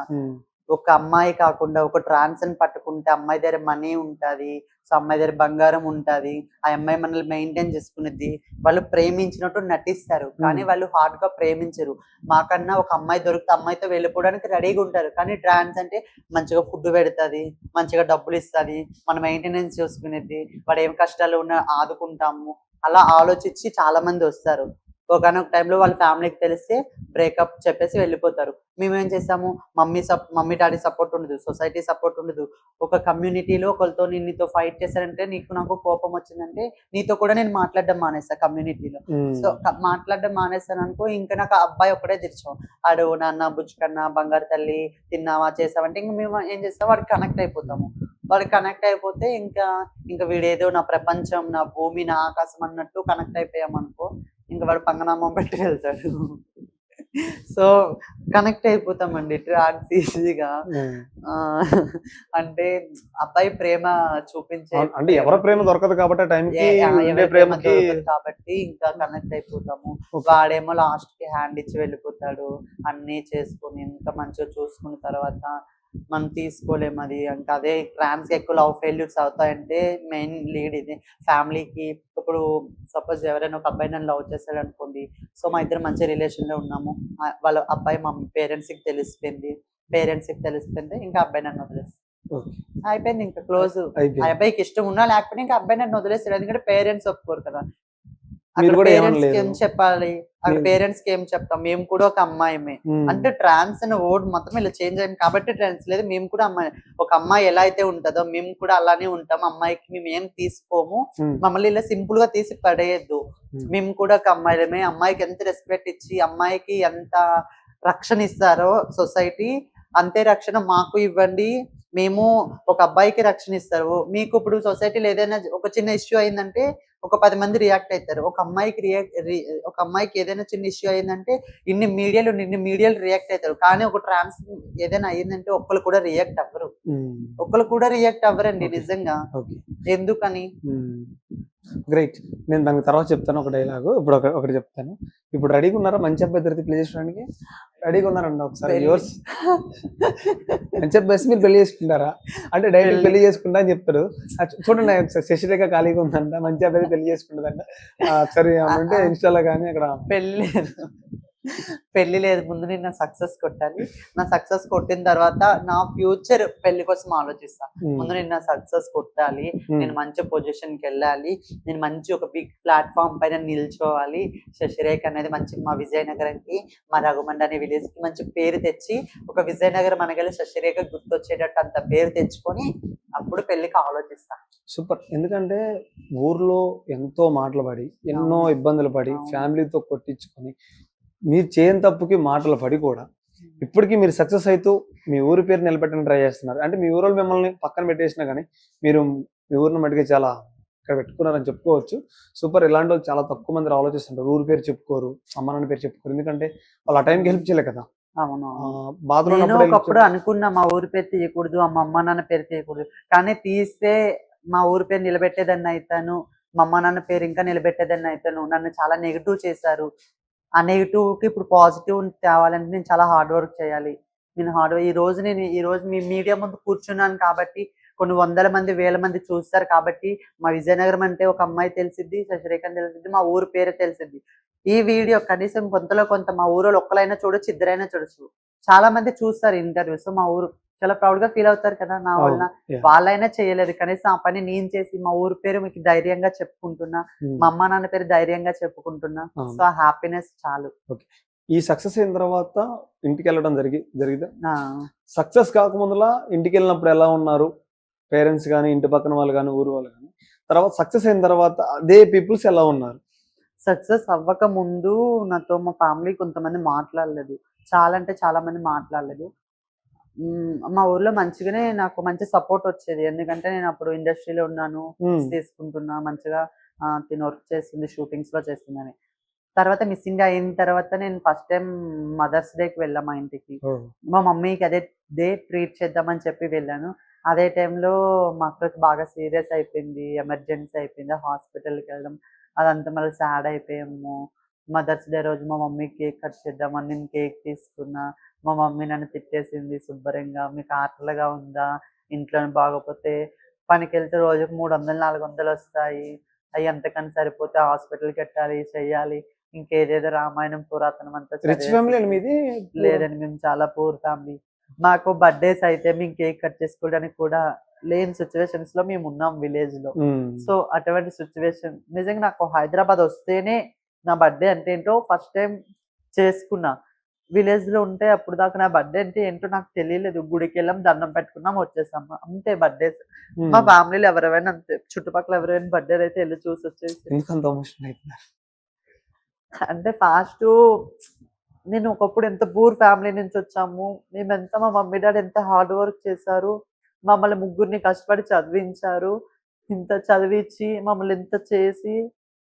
ఒక అమ్మాయి కాకుండా ఒక ట్రాన్స్ అని పట్టుకుంటే అమ్మాయి దగ్గర మనీ ఉంటది, సో అమ్మాయి దగ్గర బంగారం ఉంటది, ఆ అమ్మాయి మనల్ని మెయింటైన్ చేసుకునేది. వాళ్ళు ప్రేమించినట్టు నటిస్తారు, కానీ వాళ్ళు హార్డ్ గా ప్రేమించరు. మాకన్నా ఒక అమ్మాయి దొరికితే అమ్మాయితో వెళ్ళిపోవడానికి రెడీగా ఉంటారు, కానీ ట్రాన్స్ అంటే మంచిగా ఫుడ్ పెడుతుంది, మంచిగా డబ్బులు ఇస్తుంది, మన మెయింటెనెన్స్ చూసుకునేది, వాడు ఏం కష్టాలు ఉన్నా ఆదుకుంటాము, అలా ఆలోచించి చాలా మంది వస్తారు. ఒకనొక టైంలో వాళ్ళ ఫ్యామిలీకి తెలిస్తే బ్రేకప్ చెప్పేసి వెళ్ళిపోతారు. మేమేం చేస్తాము, మమ్మీ డాడీ సపోర్ట్ ఉండదు, సొసైటీ సపోర్ట్ ఉండదు. ఒక కమ్యూనిటీలో ఒకరితో నీతో ఫైట్ చేశారంటే నాకు కోపం వచ్చిందంటే నీతో కూడా నేను మాట్లాడడం మానేస్తా కమ్యూనిటీలో. సో మాట్లాడడం మానేస్తాను అనుకో, ఇంకా నాకు ఆ అబ్బాయి ఒక్కడే తెరిచాం, ఆడు నాన్న బుజ్జుకన్నా బంగారు తల్లి తిన్నావా చేసావంటే ఇంక మేము ఏం చేస్తాం, వాడికి కనెక్ట్ అయిపోతాము. వాడికి కనెక్ట్ అయిపోతే ఇంకా వీడేదో నా ప్రపంచం, నా భూమి, నా ఆకాశం అన్నట్టు కనెక్ట్ అయిపోయామనుకో, ఇంకా వాడు పంగనామం పెట్టి వెళ్తాడు. సో కనెక్ట్ అయిపోతామండి ట్రాన్స్ ఈజీగా. అంటే అబ్బాయి ప్రేమ చూపించే, అంటే ఎవరి ప్రేమ దొరకదు కాబట్టి కాబట్టి ఇంకా కనెక్ట్ అయిపోతాము. వాడేమో లాస్ట్ కి హ్యాండ్ ఇచ్చి వెళ్ళిపోతాడు, అన్ని చేసుకుని ఇంకా మంచిగా చూసుకున్న తర్వాత మనం తీసుకోలేము అది. ఇంకా అదే ట్రాన్స్ ఎక్కువ లవ్ ఫెయిల్యూర్స్ అవుతాయంటే మెయిన్ లీడ్ ఇది ఫ్యామిలీకి. ఇప్పుడు సపోజ్ ఎవరైనా ఒక అబ్బాయి నన్ను లవ్ చేస్తాడు అనుకోండి, సో మా ఇద్దరు మంచి రిలేషన్ లో ఉన్నాము, వాళ్ళ అబ్బాయి మా పేరెంట్స్ కి తెలిసిపోయింది ఇంకా అబ్బాయి నన్ను వదిలేస్తాడు, అయిపోయింది ఇంకా క్లోజ్. ఆ అబ్బాయికి ఇష్టం ఉన్నా లేకపోతే ఇంకా అబ్బాయి నన్ను వదిలేస్తాడు, ఎందుకంటే పేరెంట్స్ ఒప్పుకోరు కదా. పేరెంట్స్ కి ఏం చెప్పాలి, అక్కడ పేరెంట్స్ కి ఏం చెప్తాం, మేము కూడా ఒక అమ్మాయిమే. అంటే ట్రాన్స్ అనే వర్డ్ మొత్తం ఇలా చేంజ్ అయింది కాబట్టి ట్రాన్స్ లేదు, మేము కూడా అమ్మాయి. ఒక అమ్మాయి ఎలా అయితే ఉంటుందో మేము కూడా అలానే ఉంటాం, అమ్మాయికి మేము ఏం తీసుకోము, మమ్మల్ని ఇలా సింపుల్ గా తీసి పడేయద్దు. మేము కూడా ఒక అమ్మాయిలమే, అమ్మాయికి ఎంత రెస్పెక్ట్ ఇచ్చి అమ్మాయికి ఎంత రక్షణ ఇస్తారో సొసైటీ, అంతే రక్షణ మాకు ఇవ్వండి. మేము ఒక అబ్బాయికి రక్షణ ఇస్తారు, మీకు ఇప్పుడు సొసైటీలో ఏదైనా ఒక చిన్న ఇష్యూ అయిందంటే ఒక 10 మంది రియాక్ట్ అవుతారు. ఒక అమ్మాయికి ఏదైనా చిన్న ఇష్యూ అయిందంటే ఇన్ని మీడియాలు రియాక్ట్ అవుతారు, కానీ ఒక ట్రాన్స్ ఏదైనా అయ్యిందంటే ఒక్కరు కూడా రియాక్ట్ అవ్వరండి నిజంగా. ఎందుకని? గ్రేట్. నేను దానికి తర్వాత చెప్తాను ఒక డైలాగు, ఇప్పుడు ఒకటి చెప్తాను. ఇప్పుడు రెడీగా ఉన్నారా మంచి అబ్బాయి దొరికి ప్లే చేసుకోవడానికి? రెడీగా ఉన్నారండి ఒకసారి పెళ్లి వ్యూవర్స్ అని చెప్పేసి మీరు పెళ్లి చేసుకుంటారా అంటే డైరెక్ట్ పెళ్లి చేసుకుంటా అని చెప్తారు. చూడండి ఒకసారి శశిరేఖ ఖాళీగా ఉందంట, మంచి అబ్బాయి పెళ్లి చేసుకుంటుందంట. ఒకసారి ఏమంటే ఇన్స్టాలో కానీ అక్కడ పెళ్లి లేదు, పెళ్లి లేదు. ముందు నేను నా సక్సెస్ కొట్టాలి. నా సక్సెస్ కొట్టిన తర్వాత నా ఫ్యూచర్ పెళ్లి కోసం ఆలోచిస్తా. ముందు నేను నా సక్సెస్ కొట్టాలి, నేను మంచి పొజిషన్ కి వెళ్ళాలి, నేను మంచి ఒక బిగ్ ప్లాట్ఫామ్ పైన నిల్చోవాలి. శశిరేఖ అనేది మంచి మా విజయనగరంకి, మా రఘుమండ అనే విలేజ్ కి మంచి పేరు తెచ్చి, ఒక విజయనగరం అనగల శశిరేఖ గుర్తొచ్చేటట్టు అంత పేరు తెచ్చుకొని అప్పుడు పెళ్లికి ఆలోచిస్తా. సూపర్. ఎందుకంటే ఊర్లో ఎంతో మాటలు పడి, ఎన్నో ఇబ్బందులు పడి, ఫ్యామిలీతో కొట్టించుకొని, మీరు చేయని తప్పుకి మాటలు పడి కూడా ఇప్పటికీ మీరు సక్సెస్ అవుతూ మీ ఊరి పేరు నిలబెట్టడానికి ట్రై చేస్తున్నారు. అంటే మీ ఊరు మిమ్మల్ని పక్కన పెట్టేసినా కానీ మీరు మీ ఊరిని మటుకే చాలా ఇక్కడ పెట్టుకున్నారని చెప్పుకోవచ్చు. సూపర్. ఇలాంటి వాళ్ళు చాలా తక్కువ మంది ఆలోచిస్తుంటారు. ఊరి పేరు చెప్పుకోరు, అమ్మ నాన్న పేరు చెప్పుకోరు, ఎందుకంటే వాళ్ళు ఆ టైంకి హెల్ప్ చేయలే కదా. అవును. బాధలో నేను ఉన్నప్పుడు ఒకప్పుడు అనుకున్నా మా ఊరి పేరు తీయకూడదు, మా అమ్మ నాన్న పేరు తీయకూడదు. కానీ తీస్తే మా ఊరి పేరు నిలబెట్టేదాన్ని అవుతాను, మా అమ్మ నాన్న పేరు ఇంకా నిలబెట్టేదాన్ని అవుతాను. నన్ను చాలా నెగిటివ్ చేశారు. ఆ నెగిటివ్ కి ఇప్పుడు పాజిటివ్ తేవాలంటే నేను చాలా హార్డ్ వర్క్ చేయాలి. నేను ఈ రోజు మీ మీడియా ముందు కూర్చున్నాను కాబట్టి కొన్ని వందల మంది, వేల మంది చూస్తారు కాబట్టి మా విజయనగరం అంటే ఒక అమ్మాయి తెలిసిద్ది, శశిరేఖ అని తెలిసిద్ది, మా ఊరు పేరు తెలిసిద్ది. ఈ వీడియో కనీసం కొంతలో కొంత మా ఊరోళ్ళు ఒక్కలైనా చూడొచ్చు, ఇద్దరైనా చూడొచ్చు. చాలా మంది చూస్తారు ఇంటర్వ్యూ. సో మా ఊరు చాలా ప్రౌడ్ గా ఫీల్ అవుతారు కదా నా వల్ల. వాళ్ళైనా చేయలేదు, కనీసం ఆ పని నేను చేసి మా ఊరు పేరు మీకు ధైర్యంగా చెప్పుకుంటున్నా, మా అమ్మ నాన్న పేరు ధైర్యంగా చెప్పుకుంటున్నా. సో ఆ హ్యాపీనెస్ చాలు. ఈ సక్సెస్ అయిన తర్వాత ఇంటికి వెళ్ళడం జరిగిందా? సక్సెస్ కాకముందులా ఇంటికి వెళ్ళినప్పుడు ఎలా ఉన్నారు పేరెంట్స్ కానీ, ఇంటి పక్కన వాళ్ళు కానీ, ఊరు వాళ్ళు కానీ, తర్వాత సక్సెస్ అయిన తర్వాత అదే పీపుల్స్ ఎలా ఉన్నారు? సక్సెస్ అవ్వక ముందు నాతో మా ఫ్యామిలీ కొంతమంది మాట్లాడలేదు, చాలా అంటే చాలా మంది మాట్లాడలేదు. మా ఊర్లో మంచిగానే నాకు మంచి సపోర్ట్ వచ్చేది. ఎందుకంటే నేను అప్పుడు ఇండస్ట్రీలో ఉన్నాను, తీసుకుంటున్నా మంచిగా, తిని వర్క్ చేస్తుంది, షూటింగ్స్ లో చేస్తుందని. తర్వాత మిస్సింగ్ అయిన తర్వాత నేను ఫస్ట్ టైం మదర్స్ డేకి వెళ్ళా మా ఇంటికి. మా మమ్మీకి అదే డే ట్రీట్ చేద్దామని చెప్పి వెళ్ళాను. అదే టైంలో మా అక్కకి బాగా సీరియస్ అయిపోయింది, ఎమర్జెన్సీ అయిపోయింది, హాస్పిటల్కి వెళ్ళడం అదంతా మళ్ళీ సాడ్ అయిపోయాము. మదర్స్ డే రోజు మా మమ్మీ కేక్ కట్ చేద్దామని నేను కేక్ తీసుకున్నా. మా మమ్మీ నన్ను తిట్టేసింది శుభ్రంగా, మీకు ఆటలుగా ఉందా, ఇంట్లో బాగోపోతే పనికి వెళ్తే రోజుకు 300, 400 వస్తాయి, అవి ఎంతకని సరిపోతే హాస్పిటల్కి కట్టాలి, చెయ్యాలి, ఇంకేదేదో రామాయణం పురాతనం అంతా మీది? లేదండి, మేము చాలా పూర్ ఫ్యామిలీ. మాకు బర్త్డేస్ అయితే మేము కేక్ కట్ చేసుకోవడానికి కూడా లేని సిచ్యువేషన్స్ లో మేము ఉన్నాం విలేజ్ లో. సో అటువంటి సిచ్యువేషన్ నిజంగా నాకు హైదరాబాద్ వస్తేనే నా బర్త్డే అంటే ఏంటో ఫస్ట్ టైం చేసుకున్నా. విలేజ్ లో ఉంటే అప్పుడు దాకా నా బర్త్డే అంటే ఏంటో నాకు తెలియలేదు. గుడికి వెళ్ళాం, దండం పెట్టుకున్నాం, వచ్చేసాం, అంతే బర్త్డేస్. మా ఫ్యామిలీలో ఎవరైనా అంతే, చుట్టుపక్కల ఎవరైనా బర్త్డే అయితే వెళ్ళి చూసి వచ్చేసి. అంటే ఫాస్ట్ నేను ఒకప్పుడు ఎంత పూర్ ఫ్యామిలీ నుంచి వచ్చాము, మేమెంత మా మమ్మీ డాడీ ఎంత హార్డ్ వర్క్ చేశారు, మమ్మల్ని ముగ్గురిని కష్టపడి చదివించారు, ఇంత చదివించి మమ్మల్ని ఎంత చేసి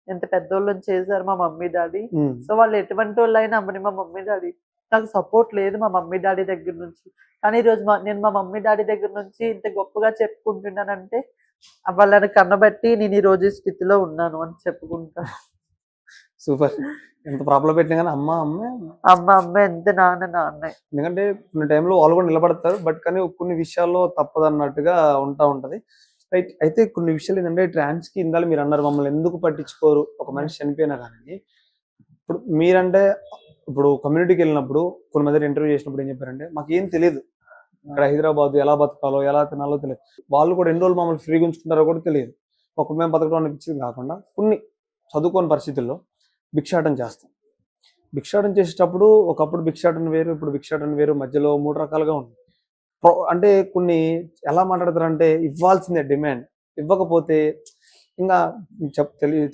ఎంత పెద్దోళ్ళని చేశారు మా మమ్మీ డాడీ. సో వాళ్ళు ఎటువంటి వాళ్ళు అయినా అమ్మని మా మమ్మీ డాడీ, నాకు సపోర్ట్ లేదు మా మమ్మీ డాడీ దగ్గర నుంచి. కానీ ఈరోజు నేను మా మమ్మీ డాడీ దగ్గర నుంచి ఇంత గొప్పగా చెప్పుకుంటున్నానంటే వాళ్ళని కన్నబట్టి నేను ఈ రోజు స్థితిలో ఉన్నాను అని చెప్పుకుంటా. సూపర్. ఎంత ప్రాబ్లం పెట్టినా కానీ అమ్మ ఎంత నాన్న. ఎందుకంటే కొన్ని టైంలో వాళ్ళు కూడా నిలబడతారు, బట్ కానీ కొన్ని విషయాల్లో తప్పదన్నట్టుగా ఉంటది. రైట్. అయితే కొన్ని విషయాలు ఏంటంటే ట్రాన్స్ కి ఇందాక మీరు అన్నారు మమ్మల్ని ఎందుకు పట్టించుకోరు ఒక మనిషి చనిపోయినా కానీ. ఇప్పుడు మీరంటే ఇప్పుడు కమ్యూనిటీకి వెళ్ళినప్పుడు కొన్ని మంది ఇంటర్వ్యూ చేసినప్పుడు ఏం చెప్పారంటే మాకు ఏం తెలియదు, ఇక్కడ హైదరాబాద్ ఎలా బతకాలో ఎలా తినాలో తెలియదు, వాళ్ళు కూడా ఎన్ని రోజులు మమ్మల్ని ఫ్రీగా ఉంచుకుంటారో కూడా తెలియదు, ఒక మేము బతకడం అనిపించింది కాకుండా కొన్ని చదువుకోని పరిస్థితుల్లో భిక్షాటన చేస్తాం. భిక్షాటన చేసేటప్పుడు ఒకప్పుడు భిక్షాటన వేరు, ఇప్పుడు భిక్షాటన వేరు, మధ్యలో 3 రకాలుగా ఉంది. అంటే కొన్ని ఎలా మాట్లాడతారంటే ఇవ్వాల్సిందే డిమాండ్, ఇవ్వకపోతే ఇంకా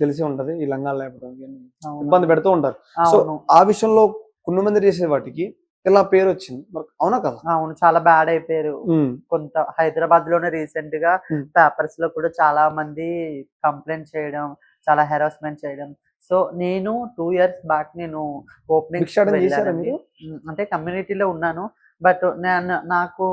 తెలిసే ఉంటది ఈ లంగాలు లేపడం ఇబ్బంది పెడుతూ ఉంటారు. సో ఆ విషయంలో కొన్ని మంది చేసే వాటికి ఇలా పేరు వచ్చింది, అవునా కదా? అవును, చాలా బ్యాడ్ అయిపోయారు. కొంత హైదరాబాద్ లోనే రీసెంట్ గా పేపర్స్ లో కూడా చాలా మంది కంప్లైంట్ చేయడం, చాలా హెరాస్మెంట్ చేయడం. సో నేను 2 years బ్యాక్ నేను ఓపెనింగ్ అంటే కమ్యూనిటీలో ఉన్నాను. బట్ నాకు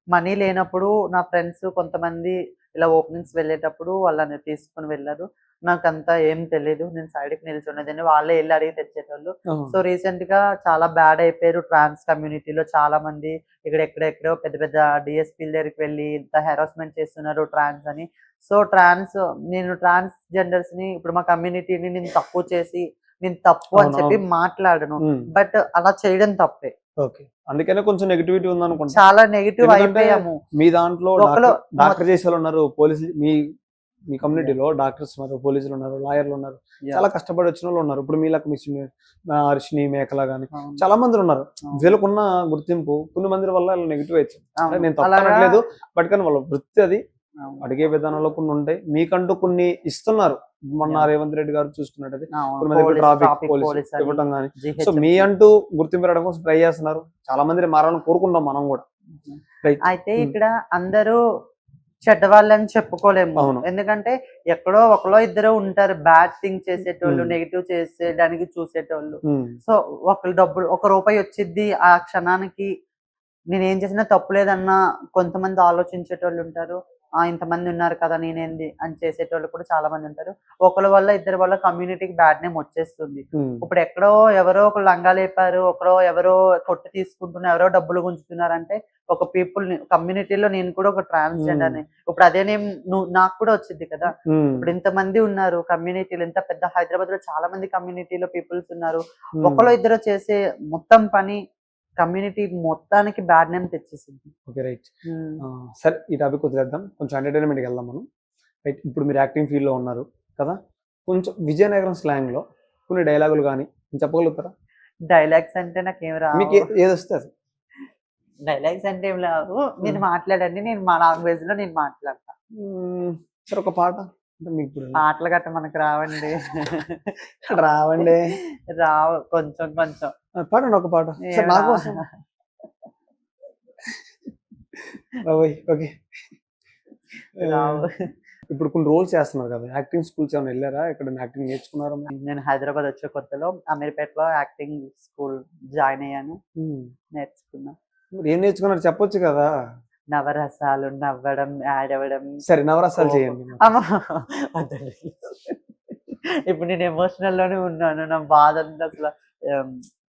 మనీ లేనప్పుడు నా ఫ్రెండ్స్ కొంతమంది ఇలా ఓపెనింగ్స్ వెళ్ళేటప్పుడు వాళ్ళని తీసుకుని వెళ్ళారు. నాకంతా ఏం తెలీదు, నేను సైడ్కి నిల్చున్నదాన్ని, వాళ్ళే వెళ్ళి అడిగి తెచ్చేటోళ్ళు. సో రీసెంట్ గా చాలా బ్యాడ్ అయిపోయారు ట్రాన్స్ కమ్యూనిటీలో చాలా మంది. ఇక్కడ ఎక్కడెక్కడో పెద్ద పెద్ద డిఎస్పీల దగ్గరికి వెళ్ళి ఇంత హెరాస్మెంట్ చేస్తున్నారు ట్రాన్స్ అని. సో నేను ట్రాన్స్ జెండర్స్ ని ఇప్పుడు మా కమ్యూనిటీని నేను తక్కువ చేసి నేను తప్పు అని చెప్పి మాట్లాడను, బట్ అలా చేయడం తప్పే. ఓకే, అందుకనే కొంచెం నెగిటివిటీ ఉంది అనుకుంటా. చాలా నెగిటివ్ అయిపోయాము. మీ దాంట్లో ఒకరు డాక్టర్ చేసే వాళ్ళు ఉన్నారు, పోలీసులు, మీ కమ్యూనిటీలో డాక్టర్స్ ఉన్నారు, పోలీసులు ఉన్నారు, లాయర్లు ఉన్నారు, చాలా కష్టపడి వచ్చిన వాళ్ళు ఉన్నారు. ఇప్పుడు మీలకు హర్షిని, మేకల గానీ చాలా మంది ఉన్నారు. వీళ్ళకున్న గుర్తింపు కొన్ని మంది వల్ల నెగిటివ్ అవుతుంది. నేను తప్పనట్లేదు, బట్ కానీ వాళ్ళ వృత్తి అది, అడిగే విధానంలో కొన్ని ఉంటాయి. మీకంటూ కొన్ని ఇస్తున్నారు. మొన్న రేవంత్ రెడ్డి గారు చూసుకున్నట్టయితే కొన్ని ట్రాఫిక్ పోలీస్ ఇవ్వటం కానీ, సో మీ అంటూ గుర్తింపు రావడం కోసం ట్రై చేస్తున్నారు. చాలా మంది మారాలని కోరుకుంటాం మనం కూడా. అయితే ఇక్కడ అందరూ చెడ్డవాళ్ళని చెప్పుకోలేము, ఎందుకంటే ఎక్కడో ఒకలో ఇద్దరు ఉంటారు బ్యాడ్ థింగ్ చేసేటోళ్ళు, నెగిటివ్ చేసేయడానికి చూసేటోళ్ళు. సో ఒక రూపాయి వచ్చింది ఆ క్షణానికి, నేనేం చేసినా తప్పులేదన్నా కొంతమంది ఆలోచించేటోళ్ళు ఉంటారు. ఇంతమంది ఉన్నారు కదా నేనేంది అని చేసేటోళ్ళు కూడా చాలా మంది ఉంటారు. ఒకరి వల్ల ఇద్దరి వల్ల కమ్యూనిటీకి బ్యాడ్ నేమ్ వచ్చేస్తుంది. ఇప్పుడు ఎక్కడో ఎవరో ఒక లంగా లేపారు, ఎవరో కొట్టు తీసుకుంటున్నారు, ఎవరో డబ్బులు గుంజుతున్నారు అంటే ఒక పీపుల్ కమ్యూనిటీలో నేను కూడా ఒక ట్రాన్స్జెండర్ ని, ఇప్పుడు అదే నేమ్ నాకు కూడా వచ్చింది కదా. ఇప్పుడు ఇంతమంది ఉన్నారు కమ్యూనిటీలో, ఇంత పెద్ద హైదరాబాద్ లో చాలా మంది కమ్యూనిటీలో పీపుల్స్ ఉన్నారు. ఒకరో ఇద్దరు చేసే మొత్తం పని కమ్యూనిటీ మొత్తానికి బ్యాడ్ నేమ్ తెచ్చేసింది. Okay, right. సరే, ఈ టాపిక్ వదిలేద్దాం, కొంచెం ఎంటర్టైన్మెంట్కి వెళ్దాం మనం. రైట్, ఇప్పుడు మీరు యాక్టింగ్ ఫీల్డ్ లో ఉన్నారు కదా, కొంచెం విజయనగరం స్లాంగ్ లో కొన్ని డైలాగులు కానీ చెప్పగలుగుతారా? డైలాగ్స్ అంటే నాకేం రావు. మీకు ఏది వస్తుంది? డైలాగ్స్ అంటే ఏం రావు, మీరు మాట్లాడండి, నేను మా లాంగ్వేజ్ లో నేను మాట్లాడతా. సరే, ఒక పాట పాటలు గట్ట మనకు రావండి. రావండి, రావు, కొంచెం కొంచెం పాడండి ఒక పాట నా కోసం. ఓకే, రావు. ఇప్పుడు కొన్ని రోల్స్ చేస్తున్నారు కదా, యాక్టింగ్ స్కూల్స్ ఏమైనా వెళ్ళారా? ఇక్కడ యాక్టింగ్ నేర్చుకున్నారా? నేను హైదరాబాద్ వచ్చే కొత్తలో అమీర్పేటలో యాక్టింగ్ స్కూల్ జాయిన్ అయ్యాను, నేర్చుకున్నా. ఏం నేర్చుకున్నారు చెప్పొచ్చు కదా. నవరసాలు, నవ్వడం, యాడ్ అవ్వడం. సరే, నవరసాలు చేయండి. ఇప్పుడు నేను ఎమోషనల్ లోనే ఉన్నాను, నా బాధ అంతా అసలు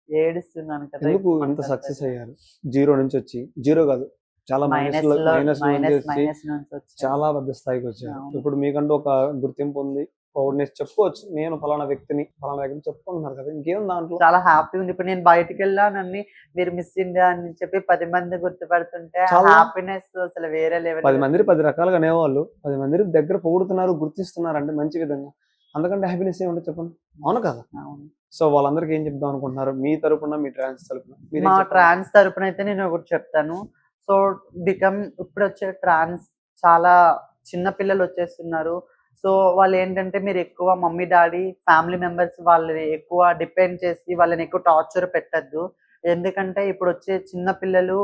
ఏడుస్తున్నాను కదా. ఎందుకు ఎంత సక్సెస్ అయ్యారు? జీరో నుంచి వచ్చి, జీరో కాదు చాలా మైనస్ చాలా పెద్ద స్థాయికి వచ్చారు. ఇప్పుడు మీకంటూ ఒక గుర్తింపు ఉంది, ప్రౌడ్నెస్ చెప్పుకోవచ్చు. నేను ఫలానా వ్యక్తిని ఫలానా వ్యక్తిని చెప్పుకుంటున్నారు కదా, ఇంకేం దాంట్లో చాలా హ్యాపీ ఉంది. ఇప్పుడు నేను బయటకు వెళ్ళానని మీరు మిస్ ఇండియా అని చెప్పి 10 మంది గుర్తుపడుతుంటే హ్యాపీనెస్ అసలు వేరే లెవెల్. 10 మంది 10 రకాలుగా అనేవాళ్ళు, 10 మంది దగ్గర పొగుడుతున్నారు, గుర్తిస్తున్నారు అంటే మంచి విధంగా, అంతకంటే హ్యాపీనెస్ ఏముంటుంది చెప్పండి, అవును కదా? సో వాళ్ళందరికీ ఏం చెప్దాం అనుకుంటున్నారు మీ తరపున, మీ ట్రాన్స్ తరపున? మా ట్రాన్స్ తరపున అయితే నేను ఒకటి చెప్తాను. సో ఇప్పుడు వచ్చే ట్రాన్స్ చాలా చిన్న పిల్లలు వచ్చేస్తున్నారు. సో వాళ్ళు ఏంటంటే మీరు ఎక్కువ మమ్మీ డాడీ ఫ్యామిలీ మెంబర్స్ వాళ్ళని ఎక్కువ డిపెండ్ చేసి వాళ్ళని ఎక్కువ టార్చర్ పెట్టద్దు. ఎందుకంటే ఇప్పుడు వచ్చే చిన్న పిల్లలు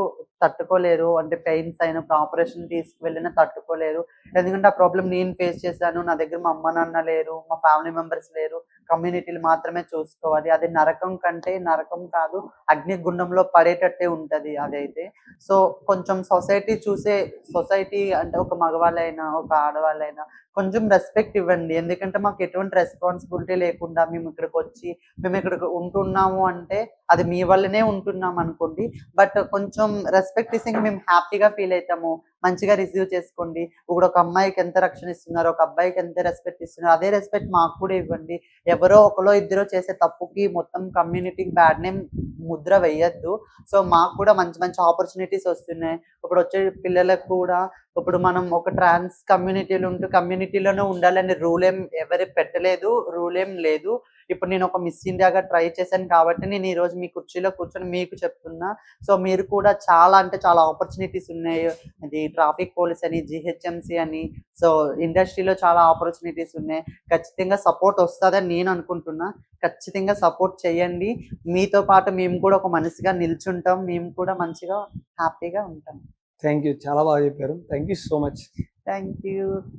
తట్టుకోలేరు, అంటే పెయిన్స్ అయినప్పుడు ఆపరేషన్ తీసుకువెళ్ళినా తట్టుకోలేరు. ఎందుకంటే ఆ ప్రాబ్లం నేను ఫేస్ చేశాను, నా దగ్గర మా అమ్మ నాన్న లేరు, మా ఫ్యామిలీ మెంబర్స్ లేరు, కమ్యూనిటీలు మాత్రమే చూసుకోవాలి. అది నరకం కంటే నరకం కాదు, అగ్నిగుండంలో పడేటట్టే ఉంటది అదైతే. సో కొంచెం సొసైటీ అంటే ఒక మగవాళ్ళైనా ఒక ఆడవాళ్ళైనా కొంచెం రెస్పెక్ట్ ఇవ్వండి. ఎందుకంటే మాకు ఎటువంటి రెస్పాన్సిబిలిటీ లేకుండా మేము ఇక్కడికి ఉంటున్నాము అంటే అది మీ వల్లనే ఉంటున్నాం అనుకోండి, బట్ కొంచెం రెస్పెక్ట్ ఇస్తే మేము హ్యాపీగా ఫీల్ అవుతాము. మంచిగా రిసీవ్ చేసుకోండి. ఇప్పుడు ఒక అమ్మాయికి ఎంత రక్షణ ఇస్తున్నారు, ఒక అబ్బాయికి ఎంత రెస్పెక్ట్ ఇస్తున్నారు, అదే రెస్పెక్ట్ మాకు కూడా ఇవ్వండి. ఎవరో ఒకరో ఇద్దరో చేసే తప్పుకి మొత్తం కమ్యూనిటీకి బ్యాడ్ నేమ్ ముద్ర వేయద్దు. సో మాకు కూడా మంచి మంచి ఆపర్చునిటీస్ వస్తున్నాయి. ఇప్పుడు వచ్చే పిల్లలకు కూడా ఇప్పుడు మనం ఒక ట్రాన్స్ కమ్యూనిటీలో ఉంటూ కమ్యూనిటీలోనే ఉండాలని రూల్ ఏం ఎవరు పెట్టలేదు, రూల్ ఏం లేదు. ఇప్పుడు నేను ఒక మిస్ ఇండియాగా ట్రై చేశాను కాబట్టి నేను ఈ రోజు మీ కుర్చీలో కూర్చొని మీకు చెప్తున్నా. సో మీరు కూడా చాలా అంటే చాలా ఆపర్చునిటీస్ ఉన్నాయి. అది ట్రాఫిక్ పోలీస్ అని, జిహెచ్ఎంసి అని, సో ఇండస్ట్రీలో చాలా ఆపర్చునిటీస్ ఉన్నాయి. ఖచ్చితంగా సపోర్ట్ వస్తుందని నేను అనుకుంటున్నా. ఖచ్చితంగా సపోర్ట్ చేయండి. మీతో పాటు మేము కూడా ఒక మనిషిగా నిల్చుంటాం, మేము కూడా మంచిగా హ్యాపీగా ఉంటాం. థ్యాంక్ యూ, చాలా బాగా చెప్పారు. Thank you so much. Thank you.